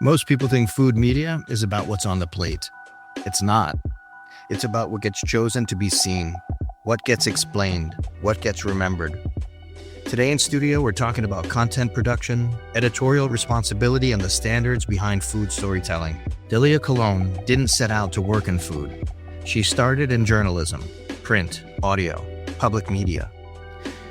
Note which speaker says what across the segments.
Speaker 1: Most people think food media is about what's on the plate. It's not. It's about what gets chosen to be seen, what gets explained, what gets remembered. Today in studio, we're talking about content production, editorial responsibility, and the standards behind food storytelling. Dalia Collantes didn't set out to work in food. She started in journalism, print, audio, public media.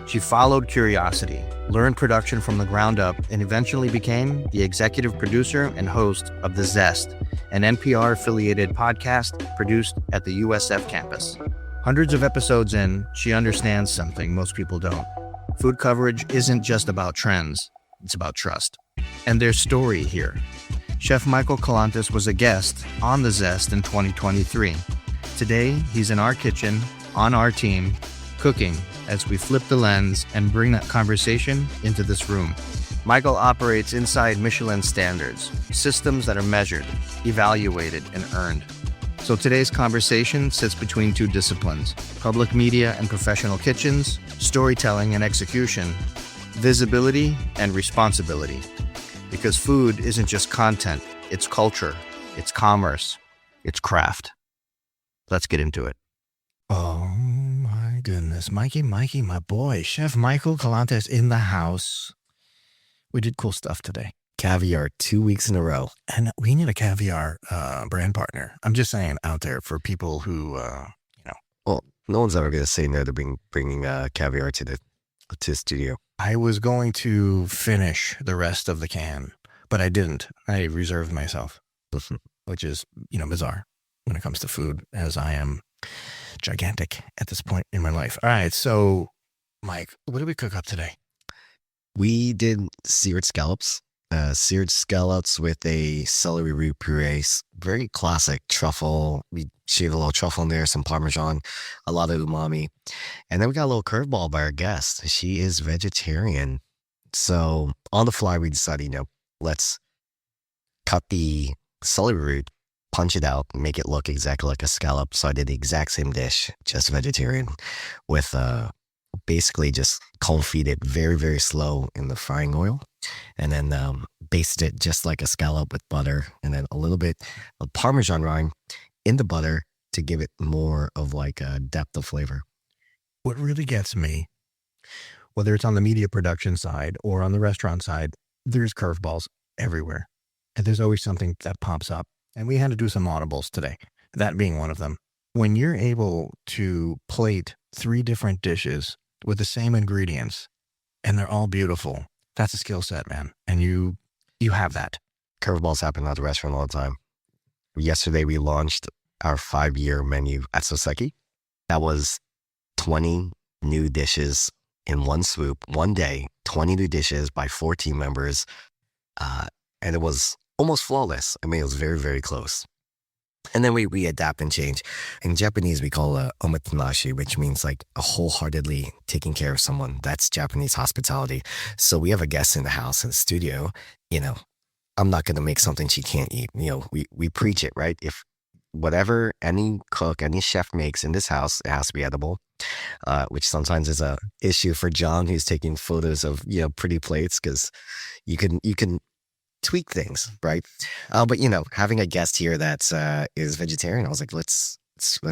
Speaker 1: She followed curiosity, learned production from the ground up, and eventually became the executive producer and host of the Zest, an NPR-affiliated podcast produced at the USF campus. Hundreds of episodes in, she understands something most people don't. Food coverage isn't just about trends, it's about trust. And there's story here. Chef Michael Collantes was a guest on the Zest in 2023. Today, he's in our kitchen, on our team, cooking as we flip the lens and bring that conversation into this room. Michael operates inside Michelin standards, systems that are measured, evaluated, and earned. So today's conversation sits between two disciplines: public media and professional kitchens, storytelling and execution, visibility and responsibility. Because food isn't just content, it's culture, it's commerce, it's craft. Let's get into it. Oh my goodness. Mikey, my boy, Chef Michael Collantes in the house. We did cool stuff today.
Speaker 2: Caviar 2 weeks in a row.
Speaker 1: And we need a caviar brand partner. I'm just saying out there for people who,
Speaker 2: Well, no one's ever going to say no to bringing caviar to the studio.
Speaker 1: I was going to finish the rest of the can, but I didn't. I reserved myself, which is, bizarre when it comes to food, as I am gigantic at this point in my life. All right. So, Mike, what did we cook up today?
Speaker 2: We did seared scallops. Seared scallops with a celery root puree. Very classic truffle. We shaved a little truffle in there, some Parmesan, a lot of umami. And then we got a little curveball by our guest. She is vegetarian. So on the fly, we decided, let's cut the celery root, punch it out, and make it look exactly like a scallop. So I did the exact same dish, just vegetarian, with basically just confit it very, very slow in the frying oil, and then basted it just like a scallop with butter, and then a little bit of Parmesan rind in the butter to give it more of like a depth of flavor.
Speaker 1: What really gets me, whether it's on the media production side or on the restaurant side, there's curveballs everywhere. And there's always something that pops up. And we had to do some audibles today, that being one of them. When you're able to plate 3 different dishes with the same ingredients and they're all beautiful, that's a skill set, man. And you have that.
Speaker 2: Curveballs happen at the restaurant all the time. Yesterday, we launched our 5-year menu at Soseki. That was 20 new dishes in one swoop, one day, 20 new dishes by 4 team members. And it was almost flawless. I mean, it was very, very close. And then we adapt and change. In Japanese, we call it omotenashi, which means like a wholeheartedly taking care of someone. That's Japanese hospitality. So we have a guest in the house, in the studio. I'm not going to make something she can't eat. We preach it, right? If whatever any cook, any chef makes in this house, it has to be edible, which sometimes is a issue for John, who's taking photos of, pretty plates, because you can tweak things, right? But having a guest here that is vegetarian, I was like, let's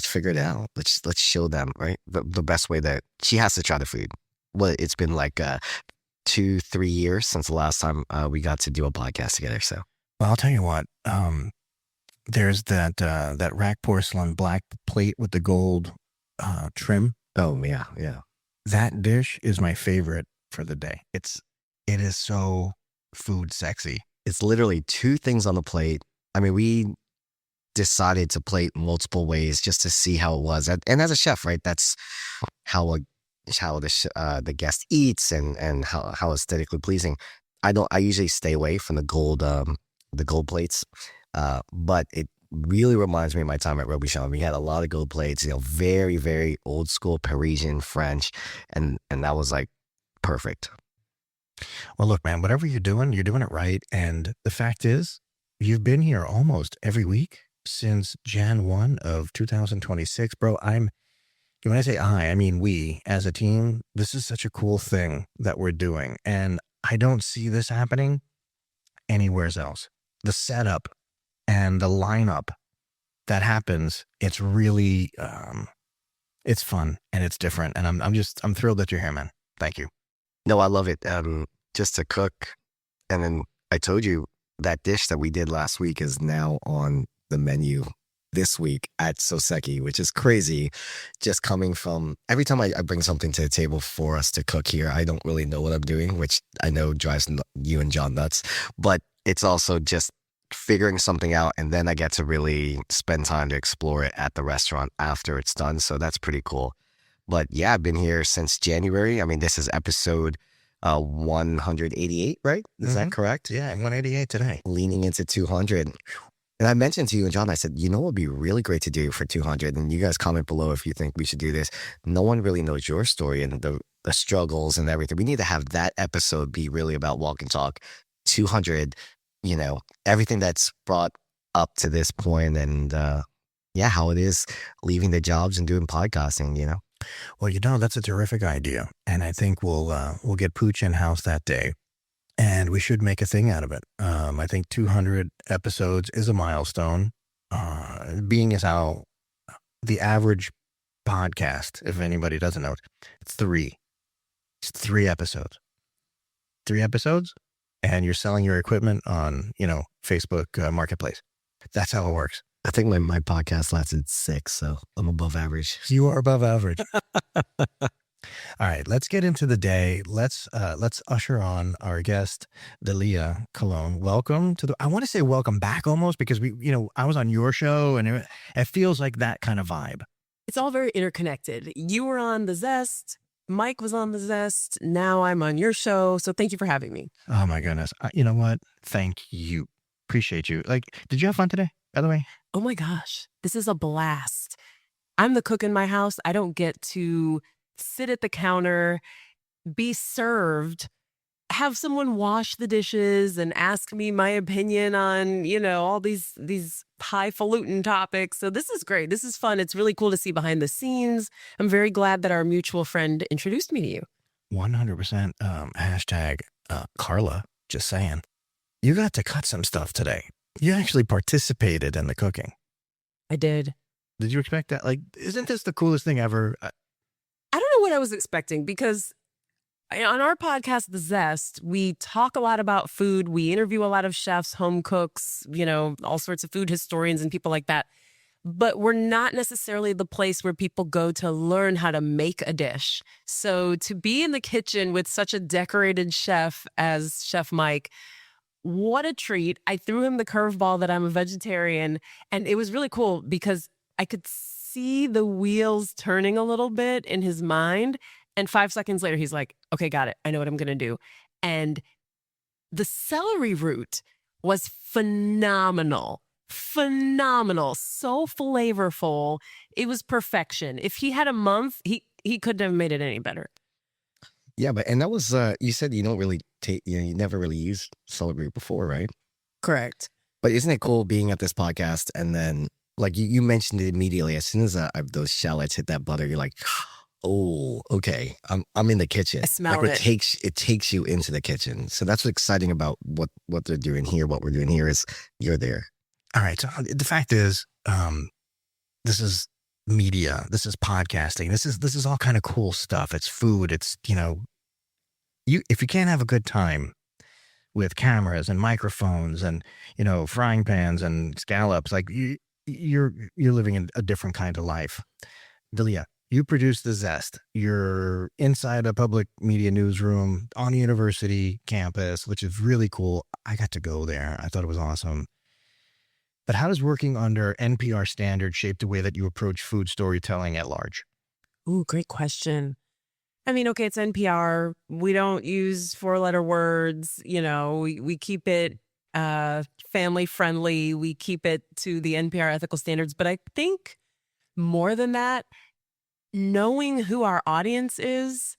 Speaker 2: figure it out. Let's show them, right, the best way that she has to try the food. Well, it's been like 2-3 years since the last time we got to do a podcast together. So,
Speaker 1: well, I'll tell you what. There's that rack porcelain black plate with the gold trim.
Speaker 2: Oh yeah.
Speaker 1: That dish is my favorite for the day. It is so food sexy.
Speaker 2: It's literally 2 things on the plate. I mean, we decided to plate multiple ways just to see how it was. And as a chef, right, that's how the guest eats and how aesthetically pleasing. I usually stay away from the gold plates, but it really reminds me of my time at Robichon. We had a lot of gold plates, very, very old school Parisian French, and that was like perfect.
Speaker 1: Well, look, man, whatever you're doing it right. And the fact is, you've been here almost every week since Jan 1 of 2026. Bro, when I say I mean we as a team. This is such a cool thing that we're doing. And I don't see this happening anywhere else. the setup and the lineup that happens, it's really, it's fun and it's different. And I'm thrilled that you're here, man. Thank you.
Speaker 2: No, I love it. Just to cook. And then I told you that dish that we did last week is now on the menu this week at Soseki, which is crazy. Just coming from every time I bring something to the table for us to cook here, I don't really know what I'm doing, which I know drives you and John nuts. But it's also just figuring something out. And then I get to really spend time to explore it at the restaurant after it's done. So that's pretty cool. But yeah, I've been here since January. I mean, this is episode 188, right? Is that correct?
Speaker 1: Yeah, 188 today.
Speaker 2: Leaning into 200. And I mentioned to you and John, I said, you know what would be really great to do for 200? And you guys comment below if you think we should do this. No one really knows your story and the struggles and everything. We need to have that episode be really about Walk and Talk 200, everything that's brought up to this point and how it is leaving the jobs and doing podcasting,
Speaker 1: Well, that's a terrific idea. And I think we'll get Pooch in-house that day. And we should make a thing out of it. I think 200 episodes is a milestone. Being as how the average podcast, if anybody doesn't know it, it's 3. It's 3 episodes. 3 episodes, and you're selling your equipment on, Facebook Marketplace. That's how it works.
Speaker 2: I think my podcast lasted 6, so I'm above average.
Speaker 1: You are above average. All right, let's get into the day. Let's usher on our guest, Dalia Colon. Welcome to I want to say welcome back almost, because I was on your show and it feels like that kind of vibe.
Speaker 3: It's all very interconnected. You were on the Zest. Mike was on the Zest. Now I'm on your show. So thank you for having me.
Speaker 1: Oh my goodness. You know what? Thank you. Appreciate you. Did you have fun today, by the way?
Speaker 3: Oh my gosh. This is a blast. I'm the cook in my house. I don't get to sit at the counter, be served, have someone wash the dishes and ask me my opinion on, all these highfalutin topics. So this is great. This is fun. It's really cool to see behind the scenes. I'm very glad that our mutual friend introduced me to you.
Speaker 1: 100%. Hashtag Carla, just saying. You got to cut some stuff today. You actually participated in the cooking.
Speaker 3: I did.
Speaker 1: Did you expect that? Isn't this the coolest thing ever?
Speaker 3: I don't know what I was expecting, because on our podcast, The Zest, we talk a lot about food. We interview a lot of chefs, home cooks, all sorts of food historians and people like that. But we're not necessarily the place where people go to learn how to make a dish. So to be in the kitchen with such a decorated chef as Chef Mike, what a treat. I threw him the curveball that I'm a vegetarian. And it was really cool because I could see the wheels turning a little bit in his mind. And 5 seconds later, he's like, okay, got it. I know what I'm going to do. And the celery root was phenomenal. Phenomenal. So flavorful. It was perfection. If he had a month, he couldn't have made it any better.
Speaker 2: Yeah, and that was, you said you don't really you never really used celery root before, right?
Speaker 3: Correct.
Speaker 2: But isn't it cool being at this podcast and then, you mentioned it immediately. As soon as those shallots hit that butter, you're like, oh, okay, I'm in the kitchen.
Speaker 3: I smell
Speaker 2: it. It takes you into the kitchen. So that's what's exciting about what they're doing here. What we're doing here is you're there.
Speaker 1: All right. So the fact is, this is media. This is podcasting. This is all kind of cool stuff. It's food. It's, if you can't have a good time with cameras and microphones and, frying pans and scallops, you're living in a different kind of life. Dalia, you produce the Zest. You're inside a public media newsroom on a university campus, which is really cool. I got to go there. I thought it was awesome. But how does working under NPR standards shape the way that you approach food storytelling at large?
Speaker 3: Ooh, great question. I mean, okay, it's NPR. We don't use 4-letter words. We keep it family friendly. We keep it to the NPR ethical standards. But I think more than that, knowing who our audience is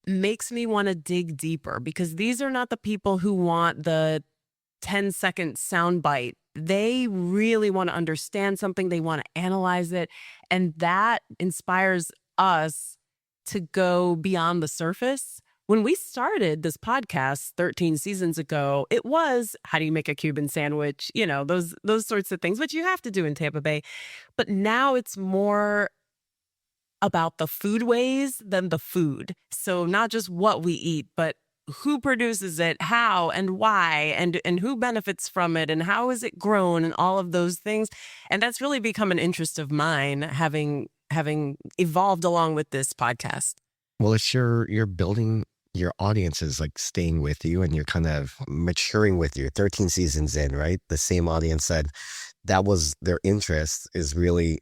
Speaker 3: makes me want to dig deeper, because these are not the people who want the 10-second soundbite. They really want to understand something. They want to analyze it. And that inspires us to go beyond the surface when we started this podcast 13 seasons ago, it was how do you make a Cuban sandwich? You know, those sorts of things, which you have to do in Tampa Bay. But now it's more about the foodways than the food. So not just what we eat, but who produces it, how and why, and who benefits from it, and how is it grown, and all of those things. And that's really become an interest of mine, having evolved along with this podcast.
Speaker 2: Well, it's you're building your audience is like staying with you, and you're kind of maturing with you. 13 seasons in, right? The same audience said that was their interest is really,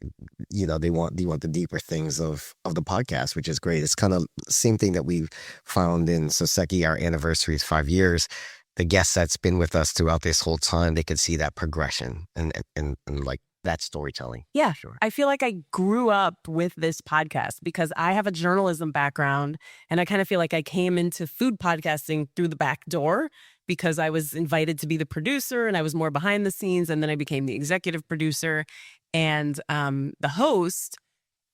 Speaker 2: they want the deeper things of the podcast, which is great. It's kind of the same thing that we found in Soseki. Our anniversary is 5 years. The guests that's been with us throughout this whole time, they could see that progression and like that storytelling.
Speaker 3: Yeah,
Speaker 2: sure.
Speaker 3: I feel like I grew up with this podcast because I have a journalism background, and I kind of feel like I came into food podcasting through the back door because I was invited to be the producer, and I was more behind the scenes, and then I became the executive producer and the host.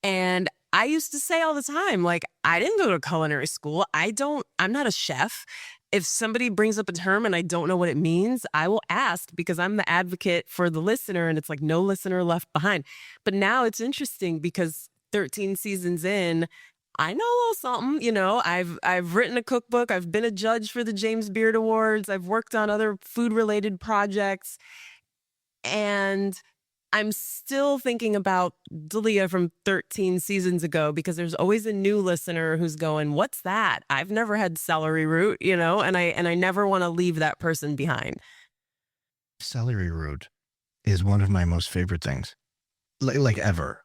Speaker 3: And I used to say all the time, like, I didn't go to culinary school. I'm not a chef. If somebody brings up a term and I don't know what it means, I will ask because I'm the advocate for the listener, and it's like no listener left behind. But now it's interesting because 13 seasons in, I know a little something. I've written a cookbook. I've been a judge for the James Beard Awards. I've worked on other food-related projects. And I'm still thinking about Dalia from 13 seasons ago because there's always a new listener who's going, what's that? I've never had celery root, and I never want to leave that person behind.
Speaker 1: Celery root is one of my most favorite things, like ever.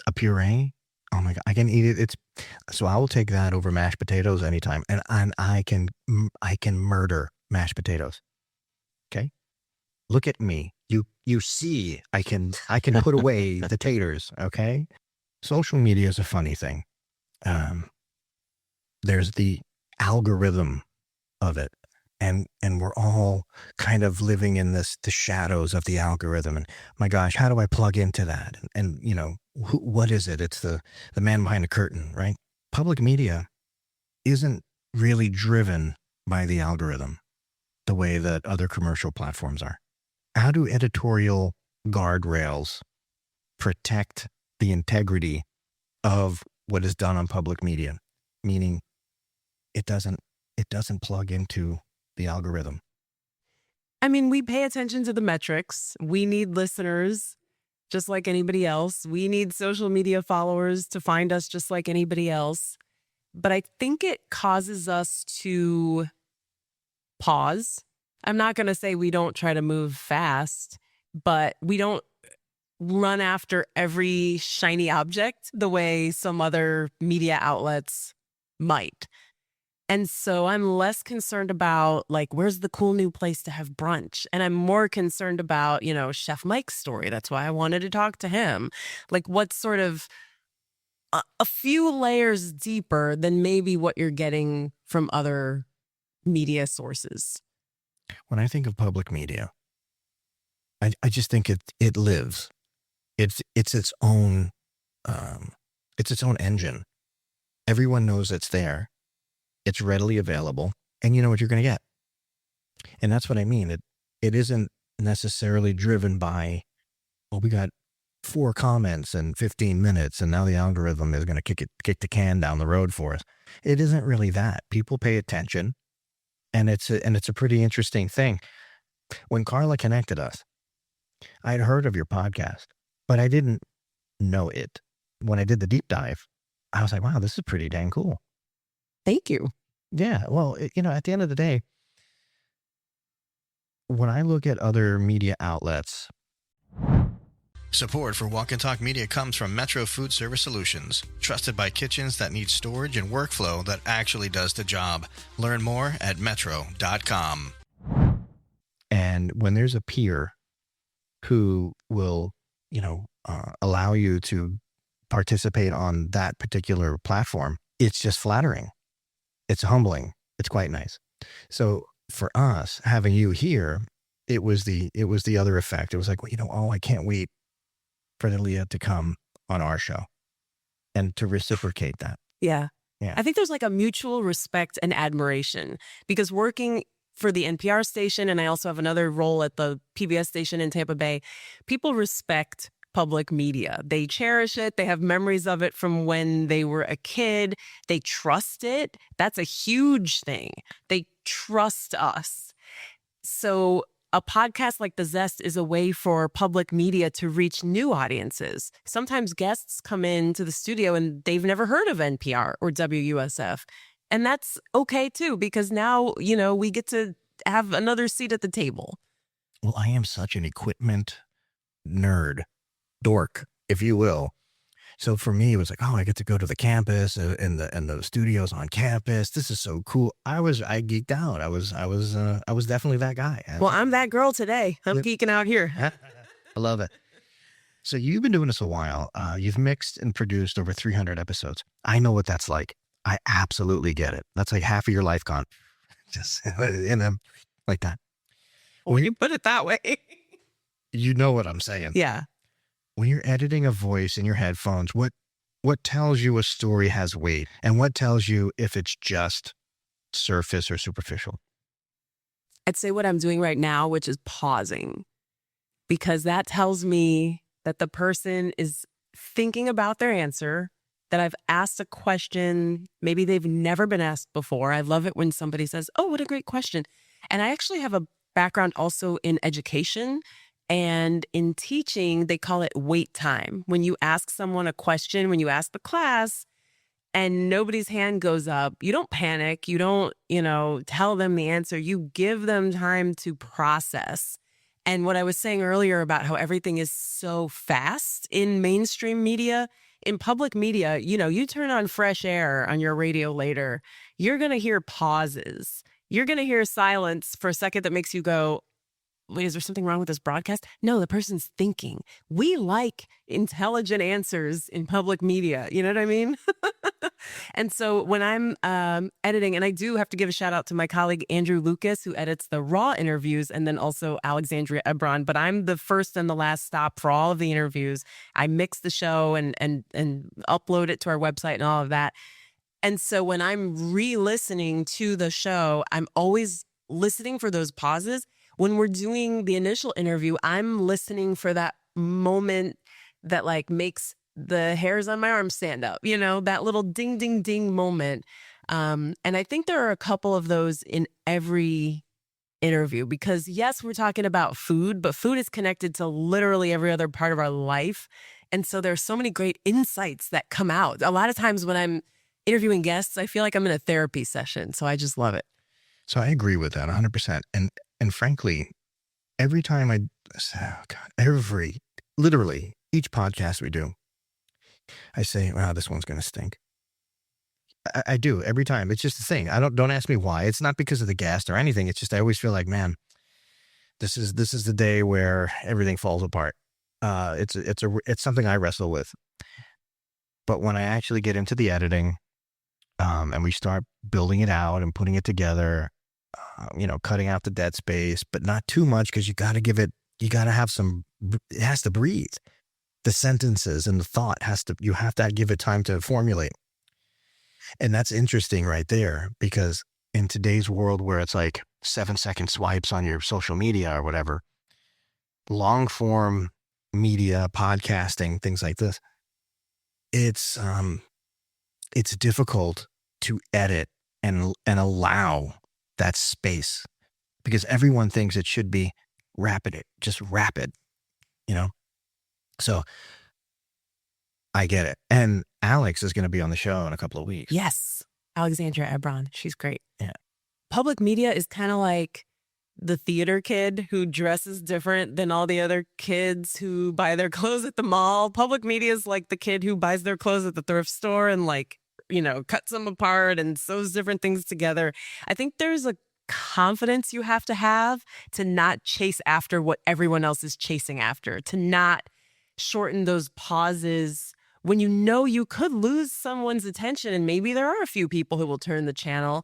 Speaker 1: A puree, oh my God, I can eat it. So I will take that over mashed potatoes anytime, and I can murder mashed potatoes. Okay, look at me. You see, I can put away the taters. Okay, social media is a funny thing. There's the algorithm of it, and we're all kind of living in the shadows of the algorithm. And my gosh, how do I plug into that? And what is it? It's the man behind the curtain, right? Public media isn't really driven by the algorithm the way that other commercial platforms are. How do editorial guardrails protect the integrity of what is done on public media? Meaning it doesn't plug into the algorithm.
Speaker 3: I mean, we pay attention to the metrics. We need listeners just like anybody else. We need social media followers to find us just like anybody else. But I think it causes us to pause. I'm not going to say we don't try to move fast, but we don't run after every shiny object the way some other media outlets might. And so I'm less concerned about, like, where's the cool new place to have brunch? And I'm more concerned about, Chef Mike's story. That's why I wanted to talk to him. Like, what's sort of a few layers deeper than maybe what you're getting from other media sources.
Speaker 1: When I think of public media, I just think it lives. It's its own engine. Everyone knows it's there. It's readily available, and you know what you're going to get. And that's what I mean. It isn't necessarily driven by, well, we got 4 comments in 15 minutes, and now the algorithm is going to kick the can down the road for us. It isn't really that. People pay attention. And it's a pretty interesting thing. When Carla connected us, I had heard of your podcast, but I didn't know it. When I did the deep dive, I was like, wow, this is pretty dang cool.
Speaker 3: Thank you.
Speaker 1: Yeah. Well, at the end of the day, when I look at other media outlets, support for Walk and Talk Media comes from Metro Food Service Solutions, trusted by kitchens that need storage and workflow that actually does the job. Learn more at metro.com. And when there's a peer who will, allow you to participate on that particular platform, it's just flattering. It's humbling. It's quite nice. So for us, having you here, it was the other effect. It was like, I can't wait for Dalia to come on our show and to reciprocate that.
Speaker 3: Yeah.
Speaker 2: Yeah.
Speaker 3: I think there's like a mutual respect and admiration because working for the NPR station, and I also have another role at the PBS station in Tampa Bay, people respect public media. They cherish it. They have memories of it from when they were a kid. They trust it. That's a huge thing. They trust us. So a podcast like The Zest is a way for public media to reach new audiences. Sometimes guests come into the studio and they've never heard of NPR or WUSF. And that's okay too, because now, we get to have another seat at the table.
Speaker 1: Well, I am such an equipment nerd, dork, if you will. So for me, it was like, oh, I get to go to the campus and the studios on campus. This is so cool. I geeked out. I was definitely that guy.
Speaker 3: Well, I'm that girl today. I'm geeking out here.
Speaker 1: I love it. So you've been doing this a while. You've mixed and produced over 300 episodes. I know what that's like. I absolutely get it. That's like half of your life gone, just in them like that.
Speaker 3: When you put it that way,
Speaker 1: you know what I'm saying.
Speaker 3: Yeah.
Speaker 1: When you're editing a voice in your headphones, what tells you a story has weight, and what tells you if it's just surface or superficial?
Speaker 3: I'd say what I'm doing right now, which is pausing, because that tells me that the person is thinking about their answer, that I've asked a question maybe they've never been asked before. I love it when somebody says, oh, what a great question. And I actually have a background also in education and in teaching. They call it wait time. When you ask someone a question, when you ask the class and nobody's hand goes up, you don't panic. You don't, tell them the answer. You give them time to process. And what I was saying earlier about how everything is so fast in mainstream media, in public media, you turn on Fresh Air on your radio later, you're going to hear pauses. You're going to hear silence for a second that makes you go, wait, is there something wrong with this broadcast? No, the person's thinking. We like intelligent answers in public media. You know what I mean? And so when I'm editing, and I do have to give a shout out to my colleague, Andrew Lucas, who edits the raw interviews, and then also Alexandria Ebron, but I'm the first and the last stop for all of the interviews. I mix the show and upload it to our website and all of that. And so when I'm re-listening to the show, I'm always listening for those pauses. When we're doing the initial interview, I'm listening for that moment that makes the hairs on my arm stand up, that little ding, ding, ding moment. And I think there are a couple of those in every interview because yes, we're talking about food, but food is connected to literally every other part of our life. And so there's so many great insights that come out. A lot of times when I'm interviewing guests, I feel like I'm in a therapy session. So I just love it.
Speaker 1: So I agree with that 100%. And frankly, every time literally each podcast we do, I say, wow, this one's going to stink. I do every time. It's just a thing. Don't ask me why. It's not because of the guest or anything. It's just, I always feel like, man, this is the day where everything falls apart. It's something I wrestle with. But when I actually get into the editing, and we start building it out and putting it together, cutting out the dead space, but not too much because you got to have it has to breathe. The sentences and the thought you have to give it time to formulate. And that's interesting right there because in today's world where it's like 7-second swipes on your social media or whatever, long form media, podcasting, things like this, it's difficult to edit and allow that space because everyone thinks it should be rapid, So I get it. And Alex is going to be on the show in a couple of weeks.
Speaker 3: Yes. Alexandria Ebron. She's great.
Speaker 1: Yeah.
Speaker 3: Public media is kind of like the theater kid who dresses different than all the other kids who buy their clothes at the mall. Public media is like the kid who buys their clothes at the thrift store and cuts them apart and sews different things together. I think there's a confidence you have to not chase after what everyone else is chasing after, to not shorten those pauses when you could lose someone's attention. And maybe there are a few people who will turn the channel,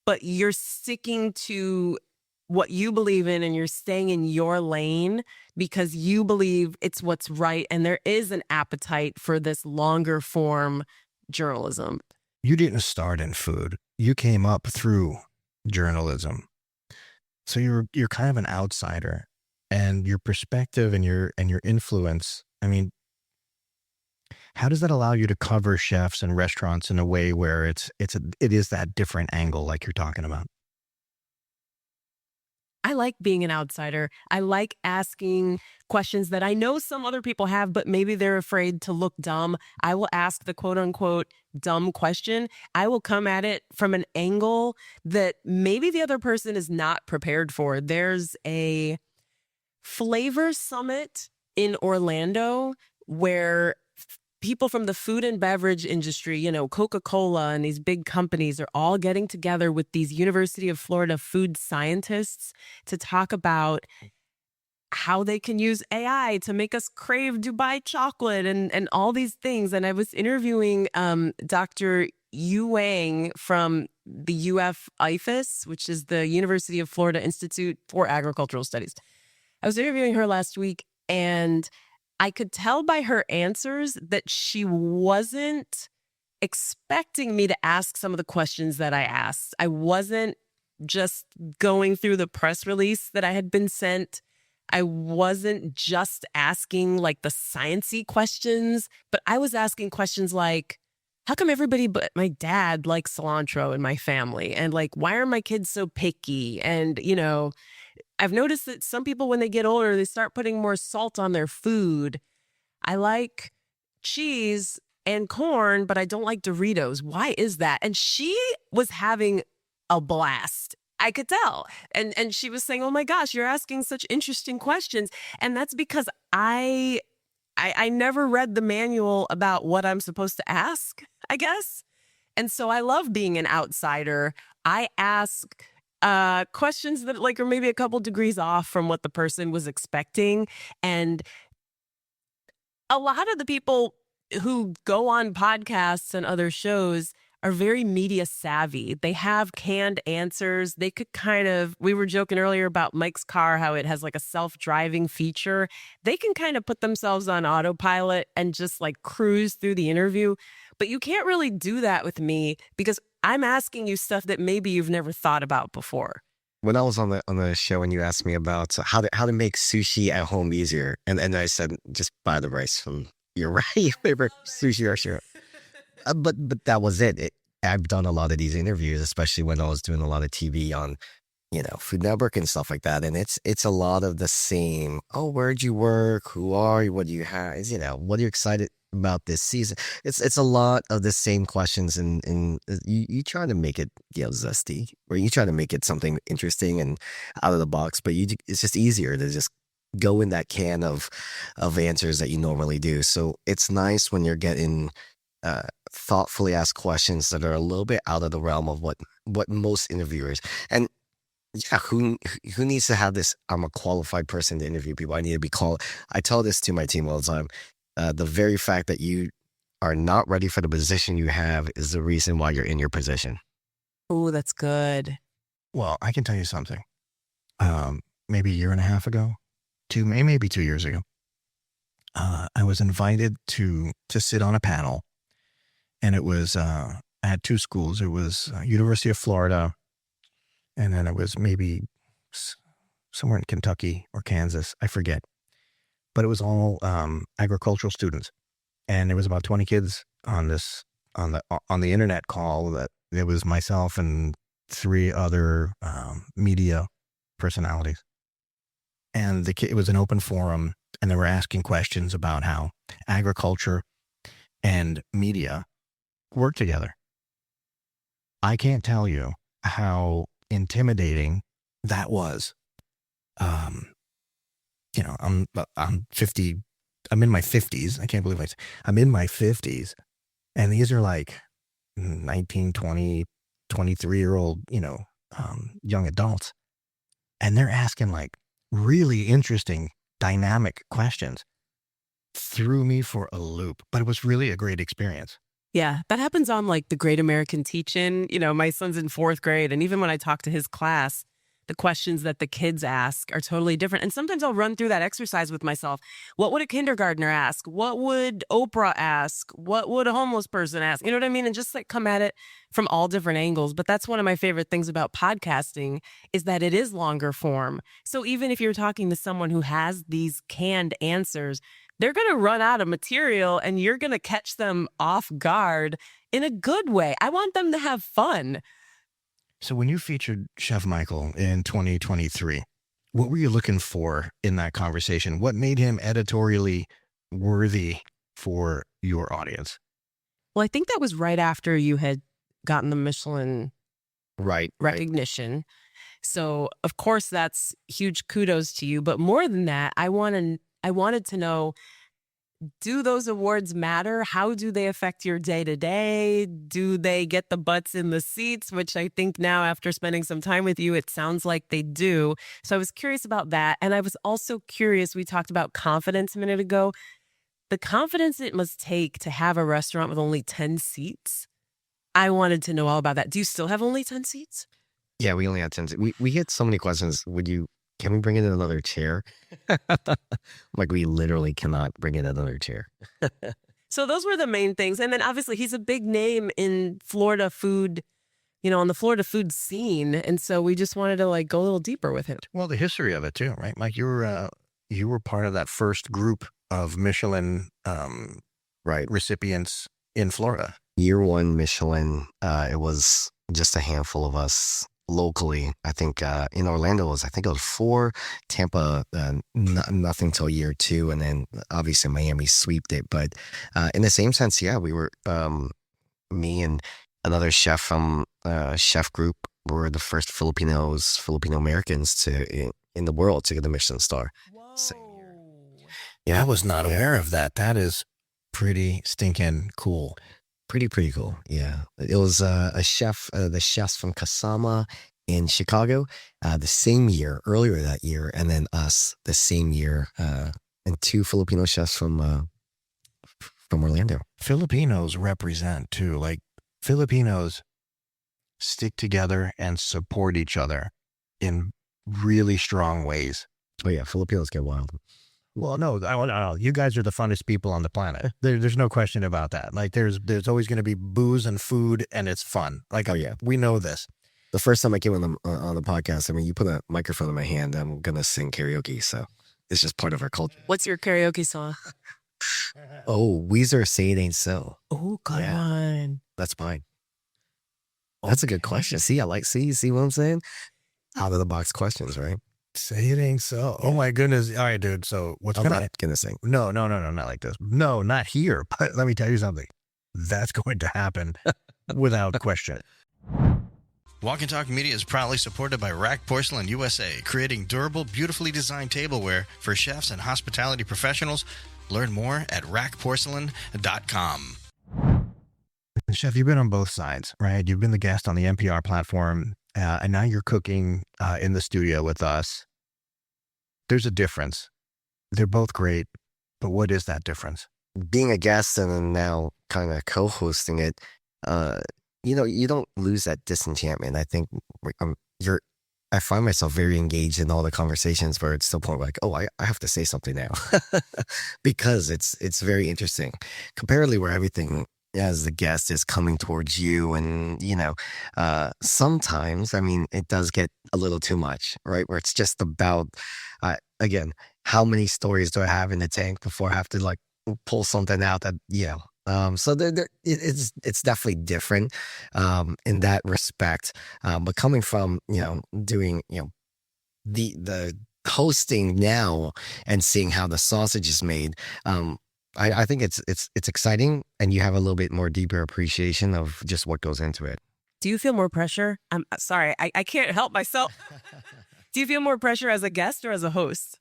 Speaker 3: but you're sticking to what you believe in and you're staying in your lane because you believe it's what's right. And there is an appetite for this longer form journalism.
Speaker 1: you didn't start in food. You came up through journalism. So you're kind of an outsider, and your perspective and your influence. I mean, how does that allow you to cover chefs and restaurants in a way where it is that different angle like you're talking about?
Speaker 3: I like being an outsider. I like asking questions that I know some other people have, but maybe they're afraid to look dumb. I will ask the quote unquote dumb question. I will come at it from an angle that maybe the other person is not prepared for. There's a flavor summit in Orlando where people from the food and beverage industry, Coca-Cola and these big companies are all getting together with these University of Florida food scientists to talk about how they can use AI to make us crave Dubai chocolate and all these things. And I was interviewing Dr. Yu Wang from the UF IFAS, which is the University of Florida Institute for Agricultural Studies. I was interviewing her last week, and I could tell by her answers that she wasn't expecting me to ask some of the questions that I asked. I wasn't just going through the press release that I had been sent. I wasn't just asking like the sciencey questions, but I was asking questions like, how come everybody but my dad likes cilantro in my family? And like, why are my kids so picky? And, I've noticed that some people, when they get older, they start putting more salt on their food. I like cheese and corn, but I don't like Doritos. Why is that? And she was having a blast. I could tell. And she was saying, oh my gosh, you're asking such interesting questions. And that's because I never read the manual about what I'm supposed to ask, I guess. And so I love being an outsider. I ask questions that are maybe a couple degrees off from what the person was expecting. And a lot of the people who go on podcasts and other shows are very media savvy. They have canned answers. They could we were joking earlier about Mike's car, how it has like a self-driving feature. They can kind of put themselves on autopilot and just cruise through the interview. But you can't really do that with me because I'm asking you stuff that maybe you've never thought about before.
Speaker 2: When I was on the show and you asked me about how to make sushi at home easier, and I said just buy the rice from your favorite sushi restaurant. But that was it. I've done a lot of these interviews, especially when I was doing a lot of TV on Food Network and stuff like that, and it's a lot of the same. Oh, where'd you work? Who are you? What do you have? What are you excited about this season? It's a lot of the same questions, and you try to make it zesty, or you try to make it something interesting and out of the box, but it's just easier to just go in that can of answers that you normally do. So it's nice when you're getting thoughtfully asked questions that are a little bit out of the realm of what most interviewers. And yeah, who needs to have this? I'm a qualified person to interview people. I need to be called. I tell this to my team all the time. The very fact that you are not ready for the position you have is the reason why you're in your position.
Speaker 3: Oh, that's good.
Speaker 1: Well, I can tell you something. Maybe a year and a half ago, maybe 2 years ago, I was invited to sit on a panel, and it was I had two schools. It was University of Florida, and then it was maybe somewhere in Kentucky or Kansas, I forget. But it was all agricultural students, and there was about 20 kids on the internet call. That it was myself and three other media personalities, and it was an open forum, and they were asking questions about how agriculture and media work together. I can't tell you how intimidating that was. I'm 50. I'm in my 50s. I can't believe I'm in my 50s, and these are like 19, 20, 23-year-old, young adults, and they're asking really interesting, dynamic questions. Threw me for a loop, but it was really a great experience.
Speaker 3: Yeah, that happens on the Great American Teach-In. My son's in 4th grade, and even when I talk to his class, the questions that the kids ask are totally different. And sometimes I'll run through that exercise with myself. What would a kindergartner ask? What would Oprah ask? What would a homeless person ask? You know what I mean? And just like come at it from all different angles. But that's one of my favorite things about podcasting is that it is longer form. So even if you're talking to someone who has these canned answers, they're going to run out of material and you're going to catch them off guard in a good way. I want them to have fun.
Speaker 1: So when you featured Chef Michael in 2023, what were you looking for in that conversation? What made him editorially worthy for your audience?
Speaker 3: Well, I think that was right after you had gotten the Michelin recognition. So, of course, that's huge kudos to you. But more than that, I wanted to know, do those awards matter? How do they affect your day-to-day? Do they get the butts in the seats? Which I think now, after spending some time with you, it sounds like they do. So I was curious about that. And I was also curious, we talked about confidence a minute ago. The confidence it must take to have a restaurant with only 10 seats. I wanted to know all about that. Do you still have only 10 seats?
Speaker 2: Yeah, we only had 10. We get so many questions. Can we bring in another chair? Like, we literally cannot bring in another chair.
Speaker 3: So those were the main things. And then obviously he's a big name in Florida food, on the Florida food scene. And so we just wanted to like go a little deeper with him.
Speaker 1: Well, the history of it too, right? Mike, you were part of that first group of Michelin recipients in Florida.
Speaker 2: Year one Michelin, it was just a handful of us locally. I think in Orlando it was 4, Tampa nothing till year 2, and then obviously Miami sweeped it. But in the same sense, yeah, we were me and another chef from chef group were the first Filipino Americans in the world to get a Michelin star.
Speaker 3: Whoa.
Speaker 1: Yeah, I was not aware of that. That is pretty stinking cool.
Speaker 2: Pretty cool. Yeah. It was the chefs from Kasama in Chicago the same year, earlier that year, and then us the same year, and 2 Filipino chefs from Orlando.
Speaker 1: Filipinos represent too. Like, Filipinos stick together and support each other in really strong ways.
Speaker 2: Oh yeah, Filipinos get wild.
Speaker 1: Well, no, you guys are the funnest people on the planet. There's no question about that. Like, there's always going to be booze and food, and it's fun. Like,
Speaker 2: oh yeah,
Speaker 1: we know this.
Speaker 2: The first time I came on the podcast, I mean, you put a microphone in my hand, I'm gonna sing karaoke. So it's just part of our culture.
Speaker 3: What's your karaoke song?
Speaker 2: Oh, Weezer, Say It Ain't So.
Speaker 3: Oh, good one.
Speaker 2: That's fine. That's a good question. See what I'm saying? Out of the box questions, right?
Speaker 1: Say it ain't so. Oh my goodness. All right, dude. So what's
Speaker 2: I'm not gonna sing.
Speaker 1: No, not like this. No, not here. But let me tell you something. That's going to happen without question. Walk and Talk Media is proudly supported by Rack Porcelain USA, creating durable, beautifully designed tableware for chefs and hospitality professionals. Learn more at rackporcelain.com. Chef, you've been on both sides, right? You've been the guest on the NPR platform, and now you're cooking in the studio with us. There's a difference. They're both great, but what is that difference?
Speaker 2: Being a guest and then now kind of co-hosting it, you don't lose that disenchantment. I think I find myself very engaged in all the conversations where it's to the point where like, oh, I have to say something now because it's very interesting. Comparatively, where everything as the guest is coming towards you, and sometimes, I mean, it does get a little too much, right? Where it's just about again, how many stories do I have in the tank before I have to like pull something out that so it's definitely different in that respect. But coming from doing the hosting now and seeing how the sausage is made, I think it's exciting, and you have a little bit more deeper appreciation of just what goes into it.
Speaker 3: Do you feel more pressure? I'm sorry, I can't help myself. Do you feel more pressure as a guest or as a host?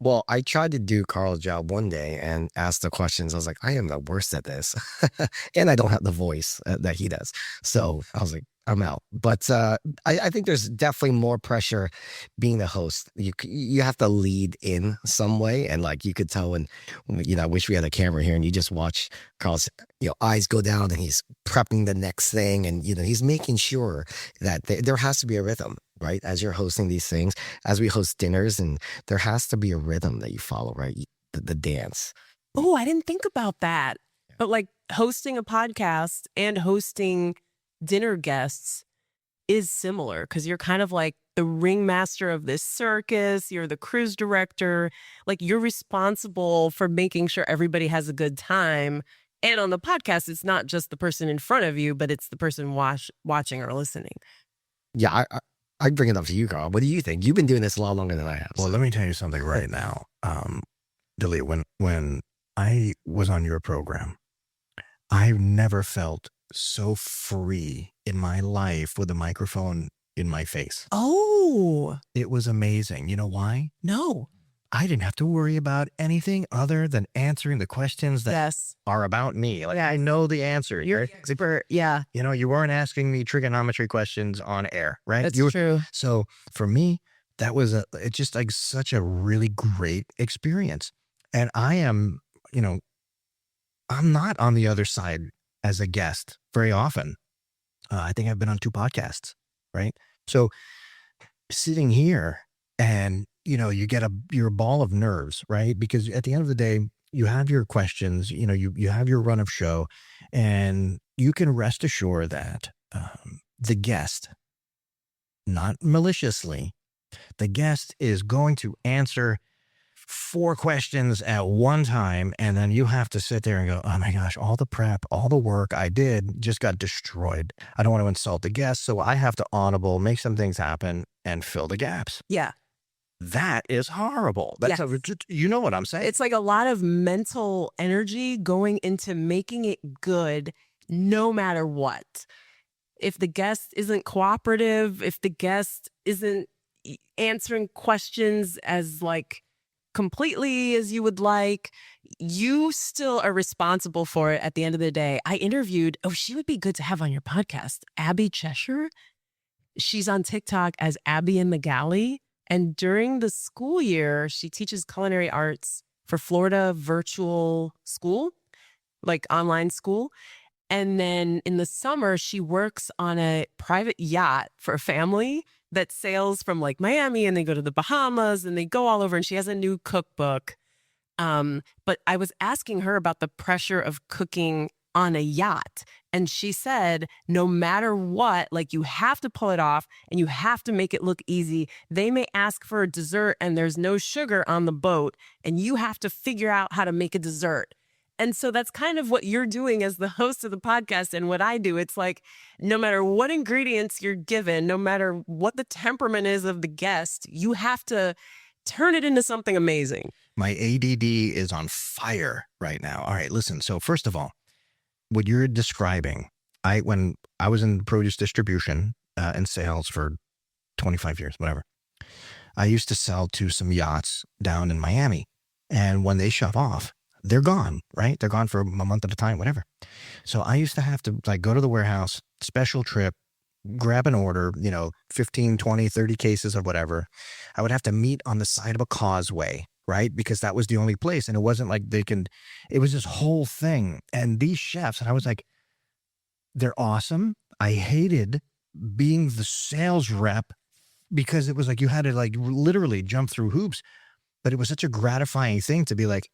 Speaker 2: Well, I tried to do Carl's job one day and ask the questions. I was like, I am the worst at this. And I don't have the voice that he does. So I was like, I'm out. But I think there's definitely more pressure being the host. You have to lead in some way. And like you could tell when, I wish we had a camera here and you just watch Carl's eyes go down and he's prepping the next thing. And, he's making sure that there has to be a rhythm. right? As you're hosting these things, as we host dinners, and there has to be a rhythm that you follow, right? The dance.
Speaker 3: Oh, I didn't think about that. But like hosting a podcast and hosting dinner guests is similar because you're kind of like the ringmaster of this circus. You're the cruise director. Like you're responsible for making sure everybody has a good time. And on the podcast, it's not just the person in front of you, but it's the person watching or listening.
Speaker 2: Yeah, I bring it up to you, Carl. What do you think? You've been doing this a lot longer than I have.
Speaker 1: Well, let me tell you something right now. Dalia, when I was on your program, I never felt so free in my life with a microphone in my face.
Speaker 3: Oh,
Speaker 1: It was amazing. You know why?
Speaker 3: no.
Speaker 1: I didn't have to worry about anything other than answering the questions that
Speaker 3: Yes.
Speaker 1: are about me. Like, I know the answer.
Speaker 3: You're the expert. Yeah,
Speaker 1: You know, you weren't asking me trigonometry questions on air, right?
Speaker 3: that's
Speaker 1: You were,
Speaker 3: true.
Speaker 1: so for me, that was it's just like such a really great experience. And I am, you know, I'm not on the other side as a guest very often. I think I've been on 2 podcasts, right? So sitting here and, you know, you're a ball of nerves, right? Because at the end of the day, you have your questions, you know, you have your run of show, and you can rest assured that the guest, not maliciously, the guest is going to answer 4 questions at one time, and then you have to sit there and go, oh my gosh, all the prep, all the work I did just got destroyed. I don't want to insult the guest, so I have to audible, make some things happen, and fill the gaps.
Speaker 3: Yeah.
Speaker 1: That is horrible. That's
Speaker 3: Yes.
Speaker 1: you know what I'm saying?
Speaker 3: It's like a lot of mental energy going into making it good no matter what. If the guest isn't cooperative, if the guest isn't answering questions as like completely as you would like, you still are responsible for it at the end of the day. I interviewed, she would be good to have on your podcast, Abby Cheshire. She's on TikTok as Abby and the Galley. And during the school year, she teaches culinary arts for Florida virtual school, like online school. And then in the summer, she works on a private yacht for a family that sails from like Miami, and they go to the Bahamas and they go all over. And she has a new cookbook. But I was asking her about the pressure of cooking on a yacht. And she said, no matter what, like you have to pull it off and you have to make it look easy. They may ask for a dessert and there's no sugar on the boat, and you have to figure out how to make a dessert. And so that's kind of what you're doing as the host of the podcast and what I do. It's like, no matter what ingredients you're given, no matter what the temperament is of the guest, you have to turn it into something amazing.
Speaker 1: My ADD is on fire right now. All right, listen. So first of all, what you're describing, when I was in produce distribution and sales for 25 years, whatever, I used to sell to some yachts down in Miami. And when they shut off, they're gone, right? They're gone for a month at a time, whatever. So I used to have to like go to the warehouse, special trip, grab an order, 15, 20, 30 cases of whatever. I would have to meet on the side of a causeway, right? Because that was the only place. And it wasn't like it was this whole thing. And these chefs, and I was like, they're awesome. I hated being the sales rep because it was like you had to like literally jump through hoops. But it was such a gratifying thing to be like,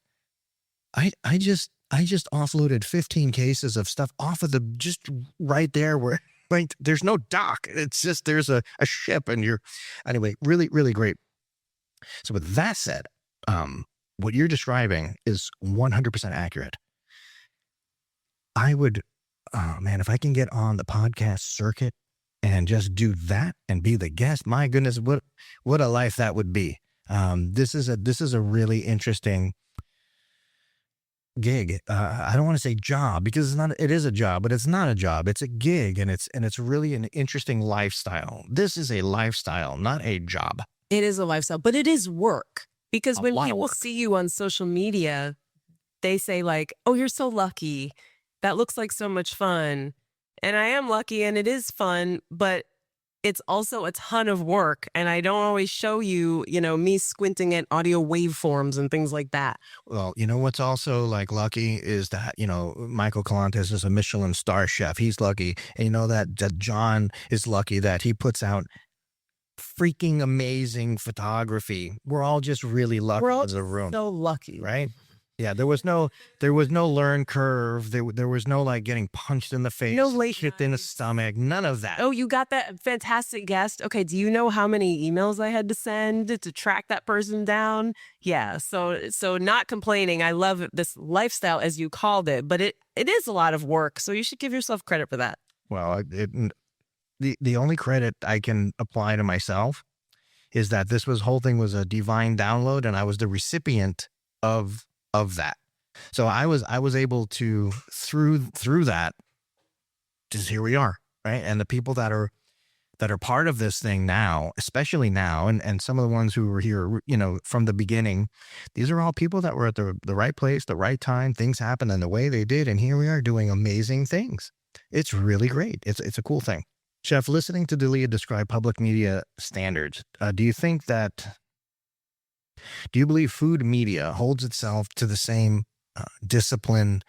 Speaker 1: I just offloaded 15 cases of stuff off of just right there where like there's no dock. It's just there's a ship and anyway, really, really great. So with that said, what you're describing is 100% accurate. I would, oh man, if I can get on the podcast circuit and just do that and be the guest, my goodness, what a life that would be. This is a really interesting gig. I don't want to say job because it is a job, but it's not a job. It's a gig, and it's really an interesting lifestyle. This is a lifestyle, not a job.
Speaker 3: It is a lifestyle, but it is work. Because when
Speaker 1: lot of
Speaker 3: people
Speaker 1: work.
Speaker 3: see you on social media, they say like, oh, you're so lucky. That looks like so much fun. And I am lucky and it is fun, but it's also a ton of work. And I don't always show you, me squinting at audio waveforms and things like that.
Speaker 1: Well, what's also like lucky is that, Michael Collantes is a Michelin-starred chef. He's lucky. And that John is lucky that he puts out freaking amazing photography. We're all just really lucky
Speaker 3: We're all
Speaker 1: as a room,
Speaker 3: so lucky.
Speaker 1: right? Yeah, there was no learn curve. There was no like getting punched in the face,
Speaker 3: No late
Speaker 1: hit in the
Speaker 3: nights.
Speaker 1: stomach, none of that.
Speaker 3: Oh, you got that fantastic guest. Okay, do you know how many emails I had to send to track that person down? Yeah, so not complaining. I love this lifestyle, as you called it, but it is a lot of work. So you should give yourself credit for that.
Speaker 1: Well, the only credit I can apply to myself is that this whole thing was a divine download, and I was the recipient of that. So I was able to through that, just here we are, right? And the people that are part of this thing now, especially now, and some of the ones who were here, from the beginning, these are all people that were at the right place, the right time. Things happened in the way they did, and here we are doing amazing things. It's really great. It's a cool thing. Chef, listening to Dalia describe public media standards, do you believe food media holds itself to the same discipline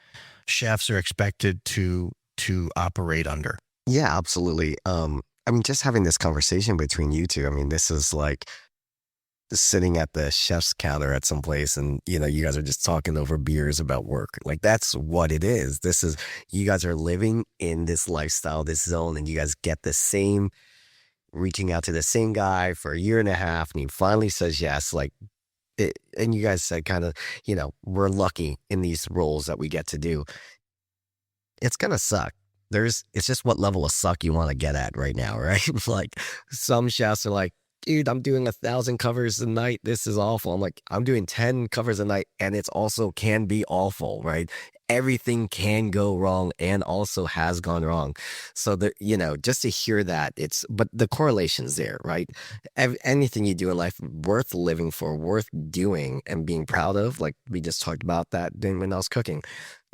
Speaker 1: chefs are expected to operate under?
Speaker 2: Yeah, absolutely. Just having this conversation between you two, this is like sitting at the chef's counter at some place and, you guys are just talking over beers about work. Like, that's what it is. You guys are living in this lifestyle, this zone, and you guys get the same, reaching out to the same guy for a year and a half, and he finally says yes. And you guys said kind of, we're lucky in these roles that we get to do. It's going to suck. It's just what level of suck you want to get at right now, right? Like, some chefs are like, dude, I'm doing 1,000 covers a night. This is awful. I'm like, I'm doing 10 covers a night, and it's also can be awful, right? Everything can go wrong and also has gone wrong. So just to hear that, but the correlation's there, right? Anything you do in life worth living for, worth doing and being proud of, like we just talked about that when I was cooking.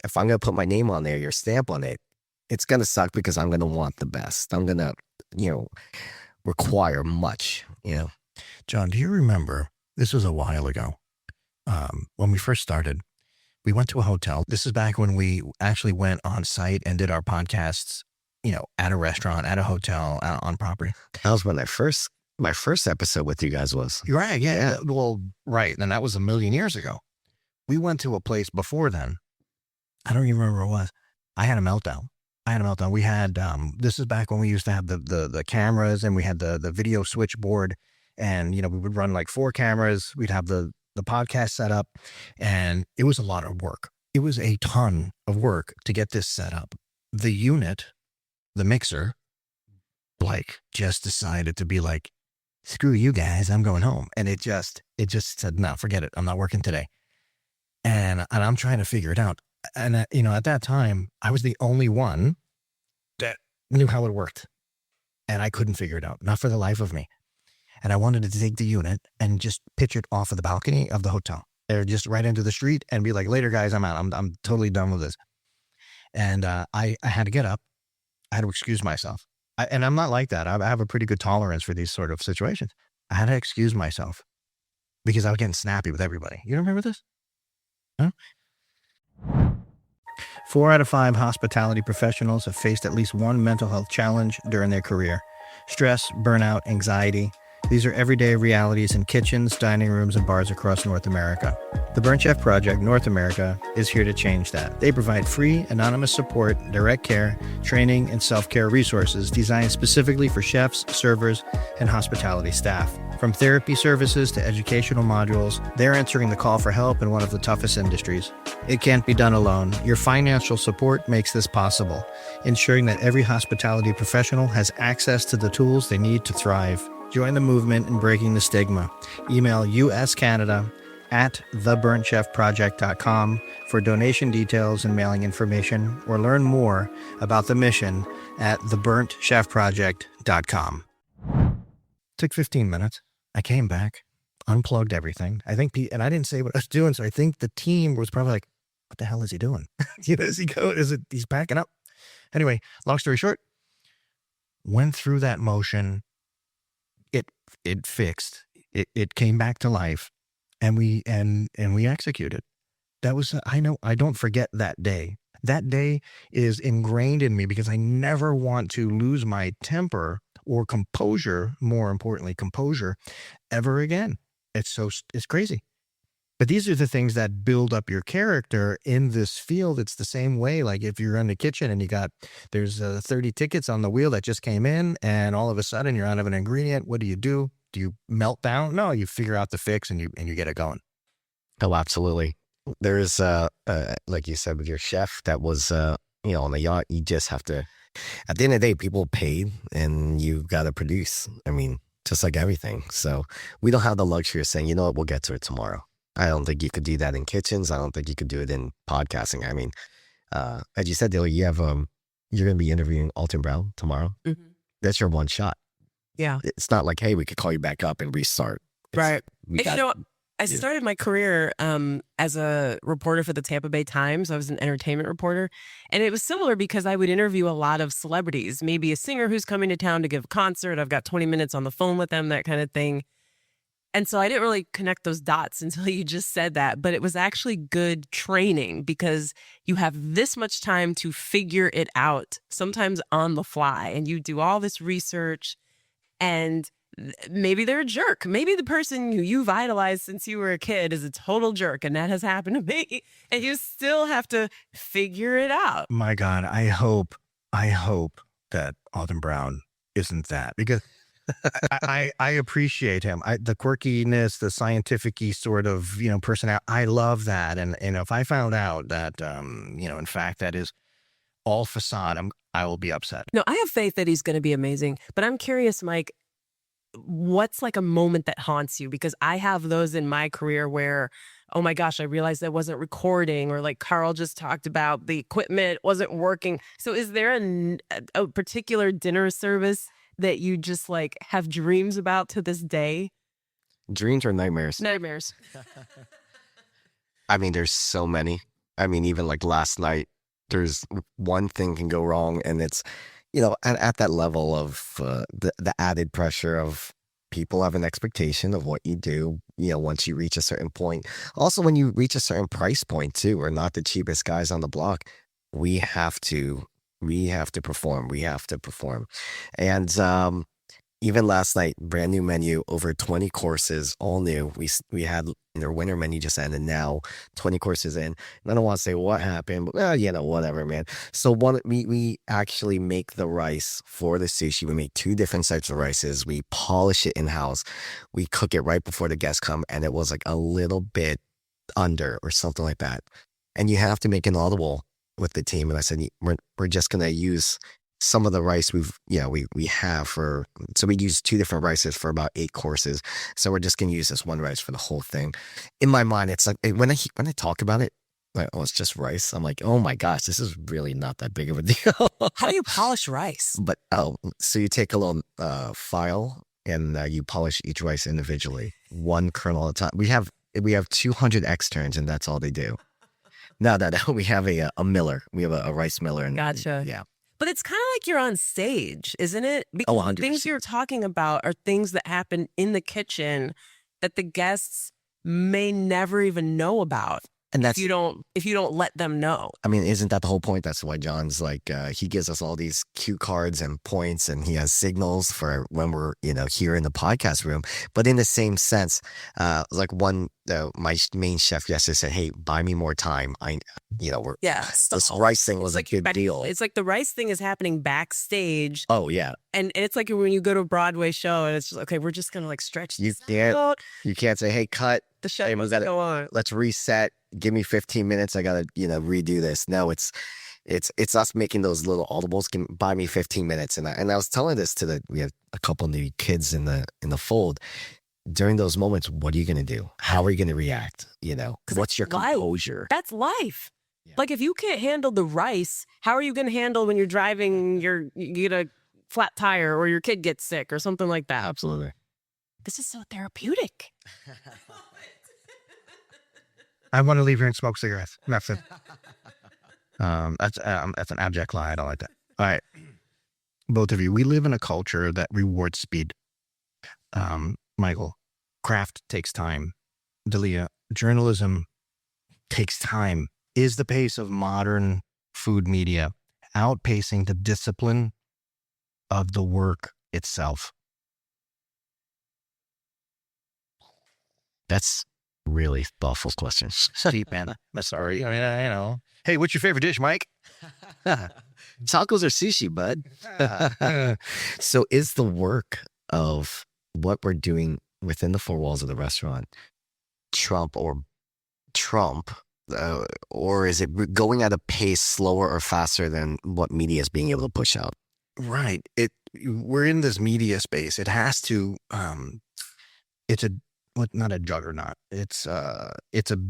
Speaker 2: If I'm going to put my name on there, your stamp on it, it's going to suck because I'm going to want the best. I'm going to, require much,
Speaker 1: John, do you remember, this was a while ago, when we first started, we went to a hotel. This is back when we actually went on site and did our podcasts, at a restaurant, at a hotel, on property.
Speaker 2: That was when my first episode with you guys was.
Speaker 1: You're right. Yeah. Well, right. And that was a million years ago. We went to a place before then. I don't even remember what it was. I had a meltdown. We had, this is back when we used to have the cameras, and we had the video switchboard, and, we would run like 4 cameras. We'd have the podcast set up, and it was a lot of work. It was a ton of work to get this set up. The unit, the mixer, just decided to be like, screw you guys, I'm going home. And it just said, no, forget it. I'm not working today. And I'm trying to figure it out. And, at that time, I was the only one that knew how it worked. And I couldn't figure it out, not for the life of me. And I wanted to take the unit and just pitch it off of the balcony of the hotel. They're just right into the street and be like, later, guys, I'm out. I'm totally done with this. And I had to get up. I had to excuse myself. And I'm not like that. I have a pretty good tolerance for these sort of situations. I had to excuse myself because I was getting snappy with everybody. You remember this? Huh? 4 out of 5 hospitality professionals have faced at least one mental health challenge during their career. Stress, burnout, anxiety. These are everyday realities in kitchens, dining rooms, and bars across North America. The Burnt Chef Project North America is here to change that. They provide free, anonymous support, direct care, training, and self-care resources designed specifically for chefs, servers, and hospitality staff. From therapy services to educational modules, they're answering the call for help in one of the toughest industries. It can't be done alone. Your financial support makes this possible, ensuring that every hospitality professional has access to the tools they need to thrive. Join the movement in breaking the stigma. Email uscanada@theburntchefproject.com for donation details and mailing information, or learn more about the mission at theburntchefproject.com. Took 15 minutes. I came back, unplugged everything. I think, and I didn't say what I was doing, so I think the team was probably like, what the hell is he doing? He's packing up? Anyway, long story short, went through that motion. It fixed. It came back to life, and we executed. That was, I don't forget that day. That day is ingrained in me because I never want to lose my temper or composure, more importantly, composure, ever again. It's crazy. But these are the things that build up your character in this field. It's the same way. Like if you're in the kitchen and there's 30 tickets on the wheel that just came in, and all of a sudden you're out of an ingredient. What do? Do you melt down? No, you figure out the fix and you get it going.
Speaker 2: Oh, absolutely. There's, like you said, with your chef that was, on the yacht, you just have to, at the end of the day, people paid and you've got to produce. I mean, just like everything. So we don't have the luxury of saying, you know what, we'll get to it tomorrow. I don't think you could do that in kitchens. I don't think you could do it in podcasting. I mean, as you said, Dalia, you're going to be interviewing Alton Brown tomorrow. Mm-hmm. That's your one shot.
Speaker 3: Yeah.
Speaker 2: It's not like, hey, we could call you back up and restart.
Speaker 3: Right. I started my career as a reporter for the Tampa Bay Times. I was an entertainment reporter. And it was similar because I would interview a lot of celebrities, maybe a singer who's coming to town to give a concert. I've got 20 minutes on the phone with them, that kind of thing. And so I didn't really connect those dots until you just said that. But it was actually good training because you have this much time to figure it out, sometimes on the fly. And you do all this research and maybe they're a jerk. Maybe the person who you've idolized since you were a kid is a total jerk. And that has happened to me. And you still have to figure it out.
Speaker 1: My God, I hope that Alton Brown isn't that, because I appreciate him. The quirkiness, the scientific-y sort of, personality. I love that. And if I found out that, in fact, that is all facade, I will be upset.
Speaker 3: No, I have faith that he's going to be amazing. But I'm curious, Mike, what's like a moment that haunts you? Because I have those in my career where, oh my gosh, I realized I wasn't recording, or like Carl just talked about, the equipment wasn't working. So is there a particular dinner service that you just like have dreams about to this day?
Speaker 2: Dreams or nightmares?
Speaker 3: Nightmares.
Speaker 2: I mean, there's so many. I mean, even like last night, there's one thing can go wrong, and it's, at that level of the added pressure of people have an expectation of what you do, once you reach a certain point. Also, when you reach a certain price point too, we're not the cheapest guys on the block. We have to perform. We have to perform. And even last night, brand new menu, over 20 courses, all new. We had their winter menu just ended, now 20 courses in. And I don't want to say what happened, but whatever, man. So we actually make the rice for the sushi. We make 2 different types of rices. We polish it in-house. We cook it right before the guests come, and it was like a little bit under or something like that. And you have to make an audible with the team. And I said, we're just going to use some of the rice we have for, so we use 2 different rices for about 8 courses. So we're just going to use this one rice for the whole thing. In my mind, it's like, when I talk about it, like, oh, it's just rice. I'm like, oh my gosh, this is really not that big of a deal.
Speaker 3: How do you polish rice?
Speaker 2: But, so you take a little file and you polish each rice individually, one kernel at a time. We have 200 externs, and that's all they do. No, we have a miller. We have a rice miller. And,
Speaker 3: Gotcha.
Speaker 2: Yeah.
Speaker 3: But it's kind of like you're on stage, isn't it?
Speaker 2: Oh, 100%.
Speaker 3: Things you're talking about are things that happen in the kitchen that the guests may never even know about. And that's if you don't let them know.
Speaker 2: I mean, isn't that the whole point? That's why John's like, he gives us all these cue cards and points, and he has signals for when we're, here in the podcast room. But in the same sense, like my main chef yesterday said, hey, buy me more time. This rice thing was a good deal.
Speaker 3: It's like the rice thing is happening backstage.
Speaker 2: Oh, yeah.
Speaker 3: And it's like when you go to a Broadway show and it's just, okay, we're just going to like stretch
Speaker 2: you
Speaker 3: this out.
Speaker 2: You can't say, hey, cut.
Speaker 3: The show must go on.
Speaker 2: Let's reset. Give me 15 minutes. I got to, redo this. No, it's us making those little audibles. Buy me 15 minutes. And I was telling this we have a couple new kids in the fold. During those moments, what are you going to do? How are you going to react? What's your composure?
Speaker 3: That's life. Yeah. Like if you can't handle the rice, how are you going to handle when you're driving, you get a flat tire or your kid gets sick or something like that?
Speaker 2: Absolutely.
Speaker 3: This is so therapeutic.
Speaker 1: I want to leave here and smoke cigarettes. That's it. That's an abject lie. I don't like that. All right. Both of you, we live in a culture that rewards speed. Michael, craft takes time. Dalia, journalism takes time. Is the pace of modern food media outpacing the discipline of the work itself?
Speaker 2: That's really thoughtful question.
Speaker 1: Deep, man. I'm sorry. I mean, you know. Hey, what's your favorite dish, Mike?
Speaker 2: Tacos or sushi, bud. So is the work of what we're doing within the four walls of the restaurant Trump, or is it going at a pace slower or faster than what media is being able to push out?
Speaker 1: Right. We're in this media space. It has to it's a not a juggernaut. It's a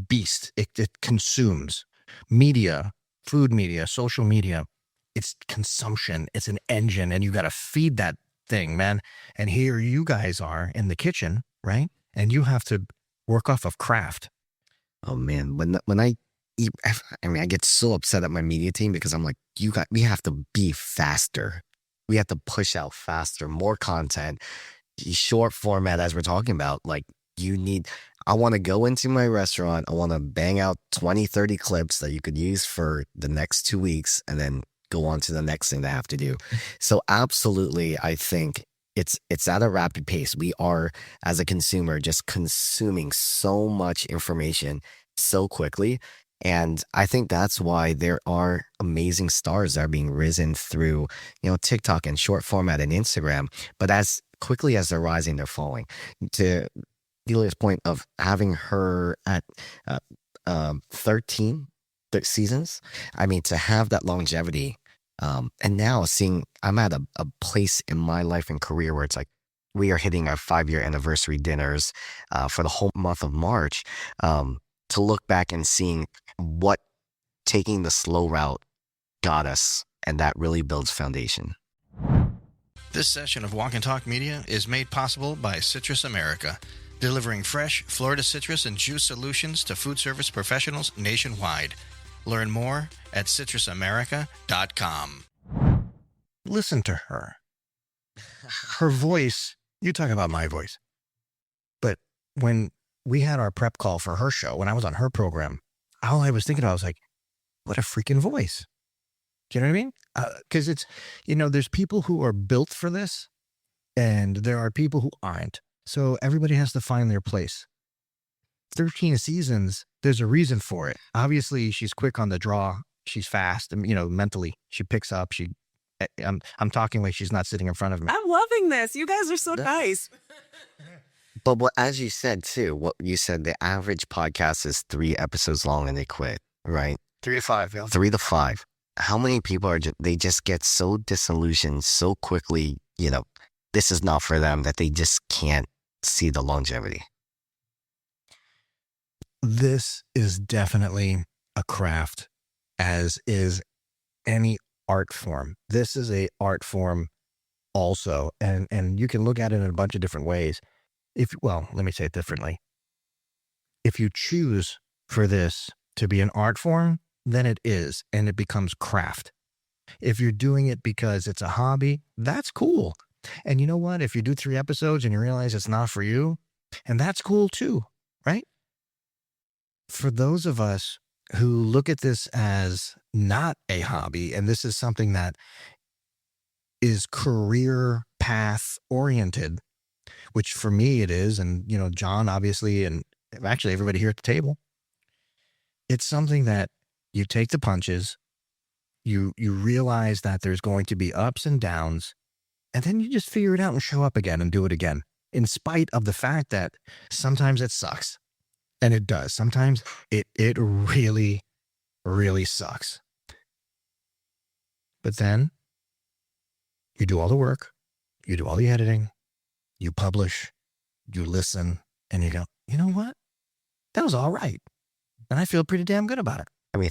Speaker 1: beast. It consumes media, food media, social media. It's consumption. It's an engine, and you got to feed that thing, man. And here you guys are in the kitchen, right? And you have to work off of craft.
Speaker 2: Oh man, when I eat, I mean, I get so upset at my media team because I'm like, we have to be faster. We have to push out faster, more content, short format, as we're talking about. Like, I want to go into my restaurant. I want to bang out 20, 30 clips that you could use for the next 2 weeks and then go on to the next thing they have to do. So absolutely, I think it's at a rapid pace. We are, as a consumer, just consuming so much information so quickly. And I think that's why there are amazing stars that are being risen through, TikTok and short format and Instagram. But as quickly as they're rising, they're falling. To Delia's point of having her at 13 seasons, I mean, to have that longevity, and now I'm at a place in my life and career where it's like we are hitting our 5-year anniversary dinners for the whole month of March, to look back and seeing what taking the slow route got us, and that really builds foundation.
Speaker 1: This session of Walk and Talk Media is made possible by Citrus America, delivering fresh Florida citrus and juice solutions to food service professionals nationwide. Learn more at citrusamerica.com. Listen to her. Her voice, you talk about my voice. But when we had our prep call for her show, when I was on her program, all I was thinking about was like, what a freaking voice. Do you know what I mean? Because it's, there's people who are built for this and there are people who aren't. So everybody has to find their place. 13 seasons, there's a reason for it. Obviously, she's quick on the draw. She's fast, and mentally she picks up. I'm talking like she's not sitting in front of me.
Speaker 3: I'm loving this. You guys are so nice.
Speaker 2: But as you said too, the average podcast is 3 episodes long and they quit, right?
Speaker 1: 3 to 5, yeah.
Speaker 2: 3 to 5. How many people they just get so disillusioned so quickly, this is not for them, that they just can't see the longevity?
Speaker 1: This is definitely a craft, as is any art form. This is a art form also, and you can look at it in a bunch of different ways. Let me say it differently. If you choose for this to be an art form, then it is, and it becomes craft. If you're doing it because it's a hobby, that's cool. And you know what? If you do 3 episodes and you realize it's not for you, and that's cool too, right? For those of us who look at this as not a hobby, and this is something that is career path oriented, which for me it is, and John obviously, and actually everybody here at the table, it's something that you take the punches, you realize that there's going to be ups and downs, and then you just figure it out and show up again and do it again, in spite of the fact that sometimes it sucks. And it does. Sometimes it really, really sucks. But then you do all the work, you do all the editing, you publish, you listen, and you go, you know what? That was all right. And I feel pretty damn good about it.
Speaker 2: I mean,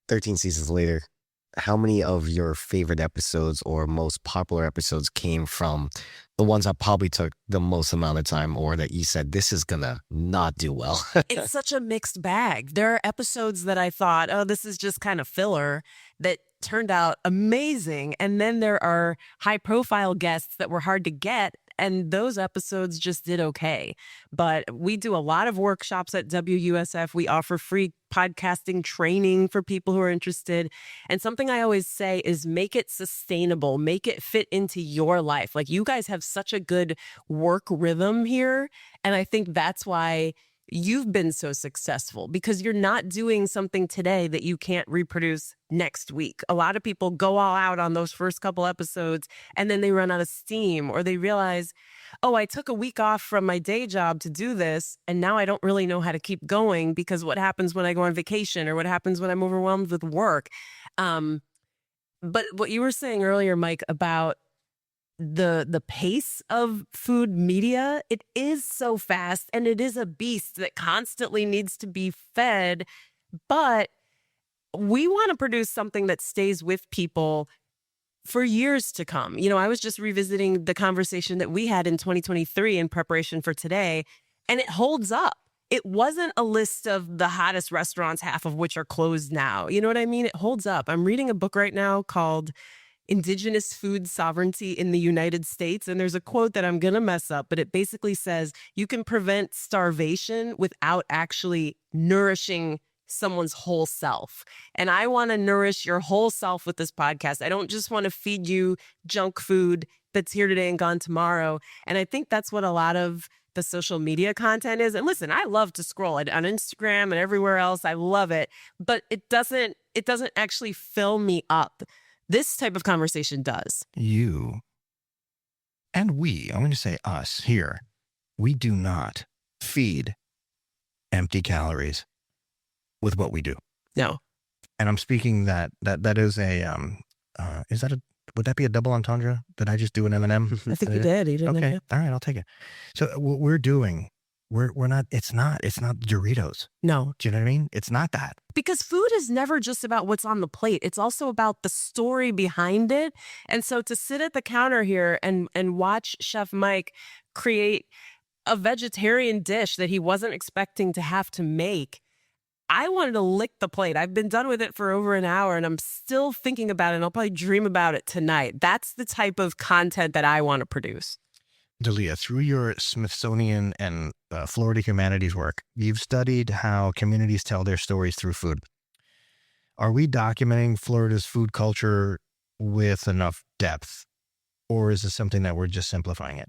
Speaker 2: 13 seasons later, how many of your favorite episodes or most popular episodes came from the ones that probably took the most amount of time, or that you said, this is gonna not do well?
Speaker 3: It's such a mixed bag. There are episodes that I thought, oh, this is just kind of filler, that turned out amazing. And then there are high profile guests that were hard to get. And those episodes just did okay. But we do a lot of workshops at WUSF. We offer free podcasting training for people who are interested. And something I always say is make it sustainable, make it fit into your life. Like, you guys have such a good work rhythm here. And I think that's why you've been so successful, because you're not doing something today that you can't reproduce next week. A lot of people go all out on those first couple episodes and then they run out of steam, or they realize, oh, I took a week off from my day job to do this, and now I don't really know how to keep going, because what happens when I go on vacation, or what happens when I'm overwhelmed with work? But what you were saying earlier, Mike, about the pace of food media, it is so fast, and it is a beast that constantly needs to be fed. But we want to produce something that stays with people for years to come. You know, I was just revisiting the conversation that we had in 2023 in preparation for today, and it holds up. It wasn't a list of the hottest restaurants, half of which are closed now. You know what I mean? It holds up. I'm reading a book right now called Indigenous Food Sovereignty in the United States. And there's a quote that I'm going to mess up, but it basically says you can prevent starvation without actually nourishing someone's whole self. And I want to nourish your whole self with this podcast. I don't just want to feed you junk food that's here today and gone tomorrow. And I think that's what a lot of the social media content is. And listen, I love to scroll on Instagram and everywhere else. I love it, but it doesn't actually fill me up. This type of conversation does.
Speaker 1: You and we, I'm going to say us here, we do not feed empty calories with what we do.
Speaker 3: No.
Speaker 1: And I'm speaking that is a, would that be a double entendre? Did I just do an M&M?
Speaker 3: I think you did. You didn't.
Speaker 1: Okay. All right. I'll take it. So what we're doing, we're not, it's not Doritos.
Speaker 3: No.
Speaker 1: Do you know what I mean? It's not that.
Speaker 3: Because food is never just about what's on the plate. It's also about the story behind it. And so to sit at the counter here and watch Chef Mike create a vegetarian dish that he wasn't expecting to have to make, I wanted to lick the plate. I've been done with it for over an hour and I'm still thinking about it, and I'll probably dream about it tonight. That's the type of content that I want to produce.
Speaker 1: Dalia, through your Smithsonian and Florida humanities work, you've studied how communities tell their stories through food. Are we documenting Florida's food culture with enough depth, or is this something that we're just simplifying it?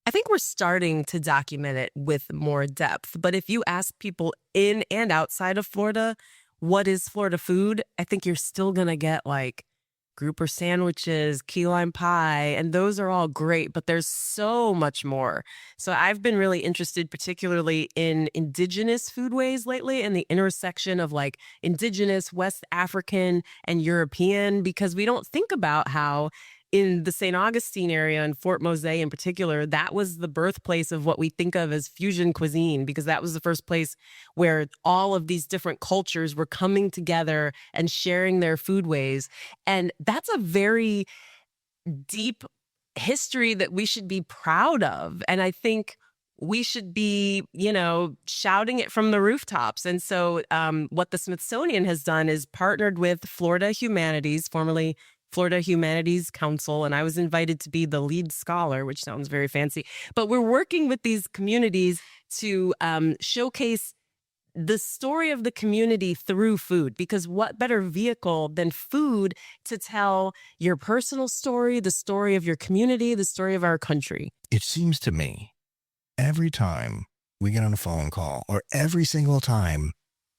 Speaker 3: I think we're starting to document it with more depth. But if you ask people in and outside of Florida, what is Florida food? I think you're still going to get like grouper sandwiches, key lime pie, and those are all great, but there's so much more. So I've been really interested particularly in indigenous foodways lately, and the intersection of like indigenous, West African, and European, because we don't think about how in the St. Augustine area and Fort Mose in particular, that was the birthplace of what we think of as fusion cuisine, because that was the first place where all of these different cultures were coming together and sharing their foodways. And that's a very deep history that we should be proud of. And I think we should be, shouting it from the rooftops. And so what the Smithsonian has done is partnered with Florida Humanities, formerly Florida Humanities Council, and I was invited to be the lead scholar, which sounds very fancy. But we're working with these communities to showcase the story of the community through food, because what better vehicle than food to tell your personal story, the story of your community, the story of our country?
Speaker 1: It seems to me every time we get on a phone call, or every single time,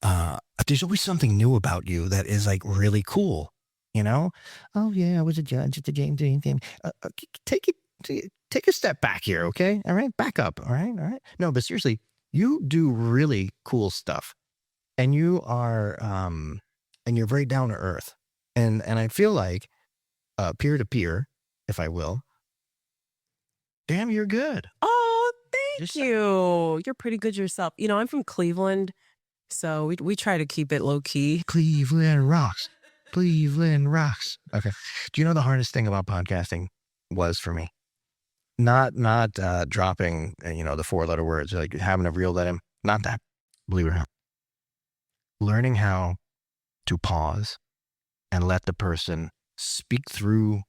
Speaker 1: there's always something new about you that is like really cool. Oh yeah, I was a judge at the game doing thing. Take a step back here, okay? All right, back up. All right. No, but seriously, you do really cool stuff, and you are, and you're very down to earth, and I feel like, peer to peer, if I will. Damn, you're good.
Speaker 3: Oh, thank you. You're pretty good yourself. I'm from Cleveland, so we try to keep it low key.
Speaker 1: Cleveland rocks. Cleveland rocks. Okay. Do you know the hardest thing about podcasting was for me? Not dropping, the 4-letter words, like having to reel that in. Not that. Believe it or not. Learning how to pause and let the person speak through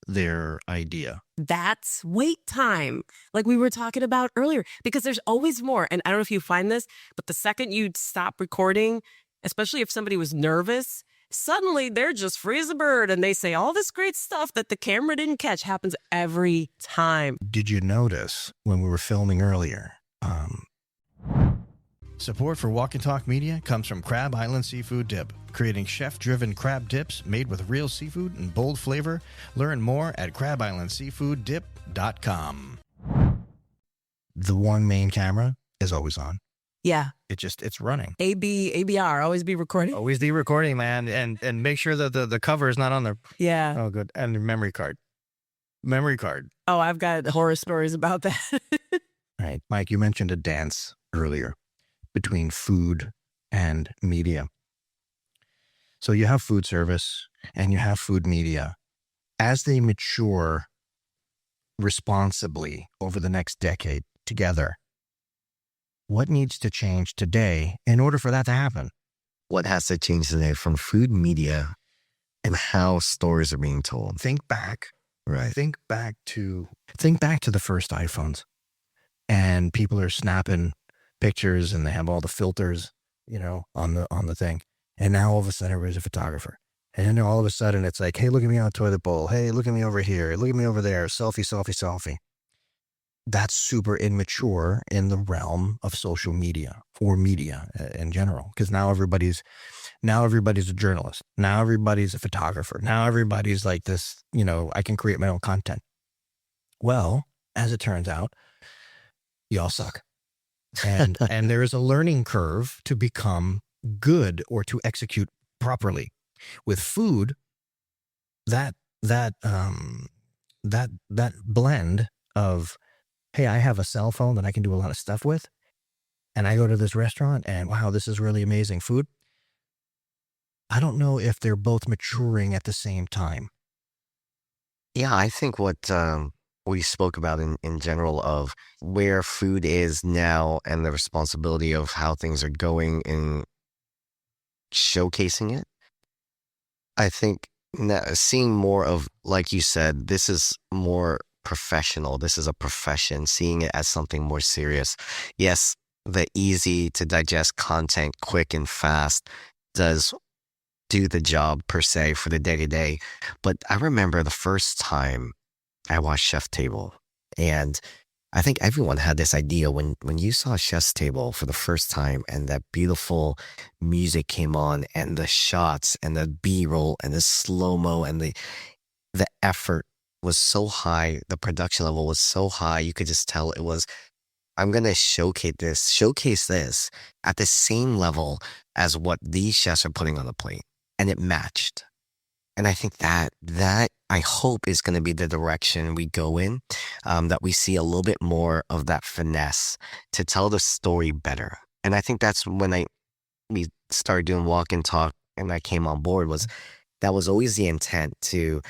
Speaker 1: their idea.
Speaker 3: That's wait time, like we were talking about earlier, because there's always more. And I don't know if you find this, but the second you stop recording, especially if somebody was nervous, suddenly they're just free as a bird and they say all this great stuff that the camera didn't catch. Happens every time.
Speaker 1: Did you notice when we were filming earlier? Support for Walk and Talk Media comes from Crab Island Seafood Dip, creating chef-driven crab dips made with real seafood and bold flavor. Learn more at crabislandseafooddip.com. The one main camera is always on.
Speaker 3: Yeah.
Speaker 1: It's running.
Speaker 3: ABR, always be recording.
Speaker 1: Always be recording, man, and make sure that the cover is not on there.
Speaker 3: Yeah.
Speaker 1: Oh, good. And the memory card. Memory card.
Speaker 3: Oh, I've got horror stories about that.
Speaker 1: Right. Mike, you mentioned a dance earlier between food and media. So you have food service and you have food media. As they mature responsibly over the next decade together, what needs to change today in order for that to happen?
Speaker 2: What has to change today from food media and how stories are being told?
Speaker 1: Think back.
Speaker 2: Right.
Speaker 1: Think back to the first iPhones, and people are snapping pictures and they have all the filters, on the thing. And now all of a sudden everybody's a photographer. And then all of a sudden it's like, hey, look at me on a toilet bowl. Hey, look at me over here. Look at me over there. Selfie, selfie, selfie. That's super immature in the realm of social media or media in general. Because now everybody's a journalist. Now everybody's a photographer. Now everybody's like this, I can create my own content. Well, as it turns out, y'all suck. And there is a learning curve to become good or to execute properly. With food, that blend of, hey, I have a cell phone that I can do a lot of stuff with, and I go to this restaurant and wow, this is really amazing food. I don't know if they're both maturing at the same time.
Speaker 2: Yeah, I think what we spoke about in general of where food is now and the responsibility of how things are going in showcasing it. I think now seeing more of, like you said, this is more professional. This is a profession, seeing it as something more serious. Yes, the easy to digest content, quick and fast, does do the job per se for the day to day. But I remember the first time I watched Chef's Table, and I think everyone had this idea when you saw Chef's Table for the first time and that beautiful music came on and the shots and the B-roll and the slow-mo and the effort was so high, the production level was so high, you could just tell it was, I'm going to showcase this at the same level as what these chefs are putting on the plate. And it matched. And I think that I hope is going to be the direction we go in, that we see a little bit more of that finesse to tell the story better. And I think that's when we started doing Walk and Talk and I came on board, that was always the intent to,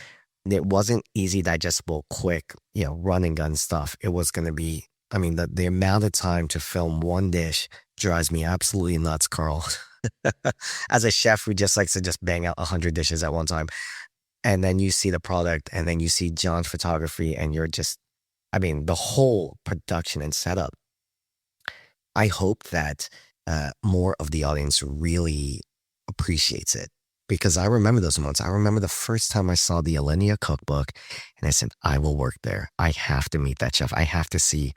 Speaker 2: it wasn't easy, digestible, quick, run and gun stuff. It was going to be, the amount of time to film one dish drives me absolutely nuts, Carl. As a chef who just likes to just bang out 100 dishes at one time. And then you see the product and then you see John's photography and you're just, the whole production and setup. I hope that more of the audience really appreciates it, because I remember those moments. I remember the first time I saw the Alinea cookbook and I said, I will work there. I have to meet that chef. I have to see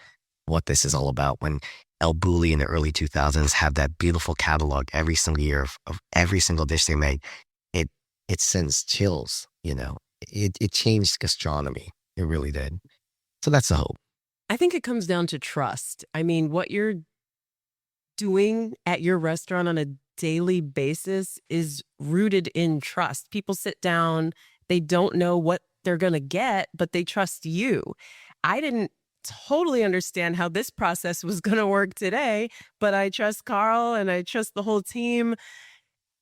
Speaker 2: what this is all about. When El Bulli in the early 2000s had that beautiful catalog every single year of every single dish they made, it sends chills, It changed gastronomy. It really did. So that's the hope.
Speaker 3: I think it comes down to trust. What you're doing at your restaurant on a daily basis is rooted in trust. People sit down, they don't know what they're going to get, but they trust you. I didn't totally understand how this process was going to work today, but I trust Carl and I trust the whole team.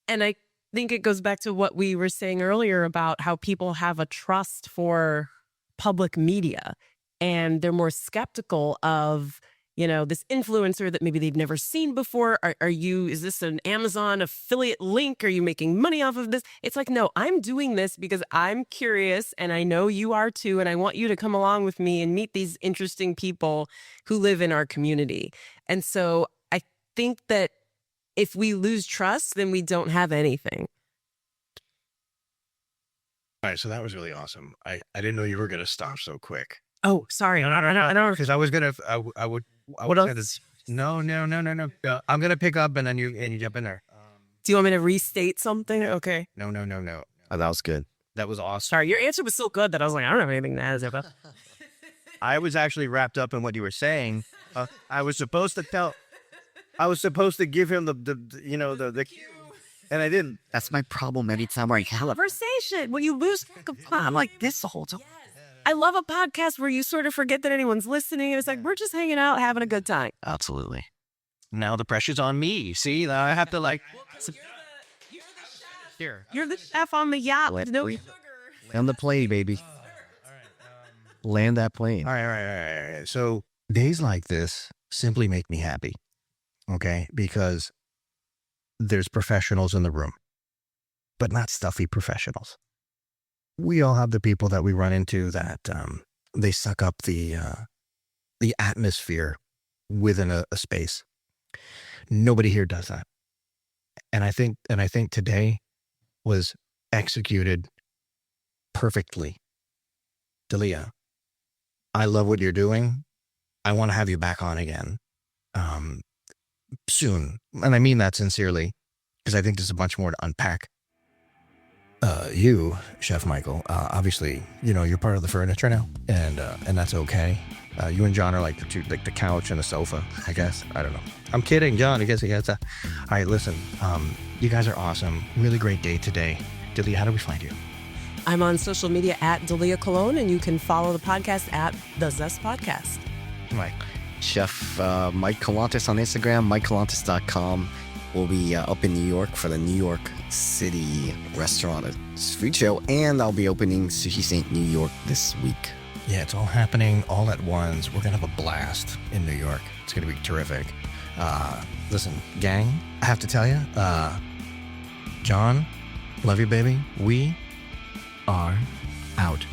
Speaker 3: And I think it goes back to what we were saying earlier about how people have a trust for public media and they're more skeptical of, this influencer that maybe they've never seen before? Is this an Amazon affiliate link? Are you making money off of this? It's like, no, I'm doing this because I'm curious and I know you are too. And I want you to come along with me and meet these interesting people who live in our community. And so I think that if we lose trust, then we don't have anything.
Speaker 1: All right, so that was really awesome. I didn't know you were going to stop so quick.
Speaker 3: Oh, sorry. I don't.
Speaker 1: Because I was going to, I would.
Speaker 3: What else?
Speaker 1: No. I'm going to pick up and then you jump in there.
Speaker 3: Do you want me to restate something? Okay.
Speaker 1: No.
Speaker 2: Oh, that was good.
Speaker 1: That was awesome.
Speaker 3: Sorry, your answer was so good that I was like, I don't have anything to add. About.
Speaker 1: I was actually wrapped up in what you were saying. I was supposed to give him the and I didn't.
Speaker 2: That's my problem every time I have
Speaker 3: Conversation. When you lose track of time, I'm like this the whole time. I love a podcast where you sort of forget that anyone's listening. And it's like, we're just hanging out, having a good time.
Speaker 2: Absolutely.
Speaker 1: Now the pressure's on me. See, now I have to like.
Speaker 3: You're the chef on the yacht with no sugar.
Speaker 2: Land the plane, baby. Land that plane.
Speaker 1: All right. So days like this simply make me happy. Okay, because there's professionals in the room, but not stuffy professionals. We all have the people that we run into that they suck up the atmosphere within a space. Nobody here does that, and I think today was executed perfectly. Dalia, I love what you're doing. I want to have you back on again. Soon. And I mean that sincerely, because I think there's a bunch more to unpack. You, Chef Michael, obviously, you're part of the furniture now, and that's okay. You and John are like the couch and the sofa, I guess. I don't know. I'm kidding, John. I guess he has that. All right, listen. You guys are awesome. Really great day today. Dalia, how do we find you?
Speaker 3: I'm on social media at Dalia Cologne, and you can follow the podcast at The Zest Podcast.
Speaker 1: Mike.
Speaker 2: Chef Mike Collantes on Instagram, MikeCollantes.com. We'll be up in New York for the New York City Restaurant Food Show, and I'll be opening Sushi St. New York this week.
Speaker 1: Yeah, it's all happening all at once. We're going to have a blast in New York. It's going to be terrific. Listen, gang, I have to tell you, John, love you, baby. We are out.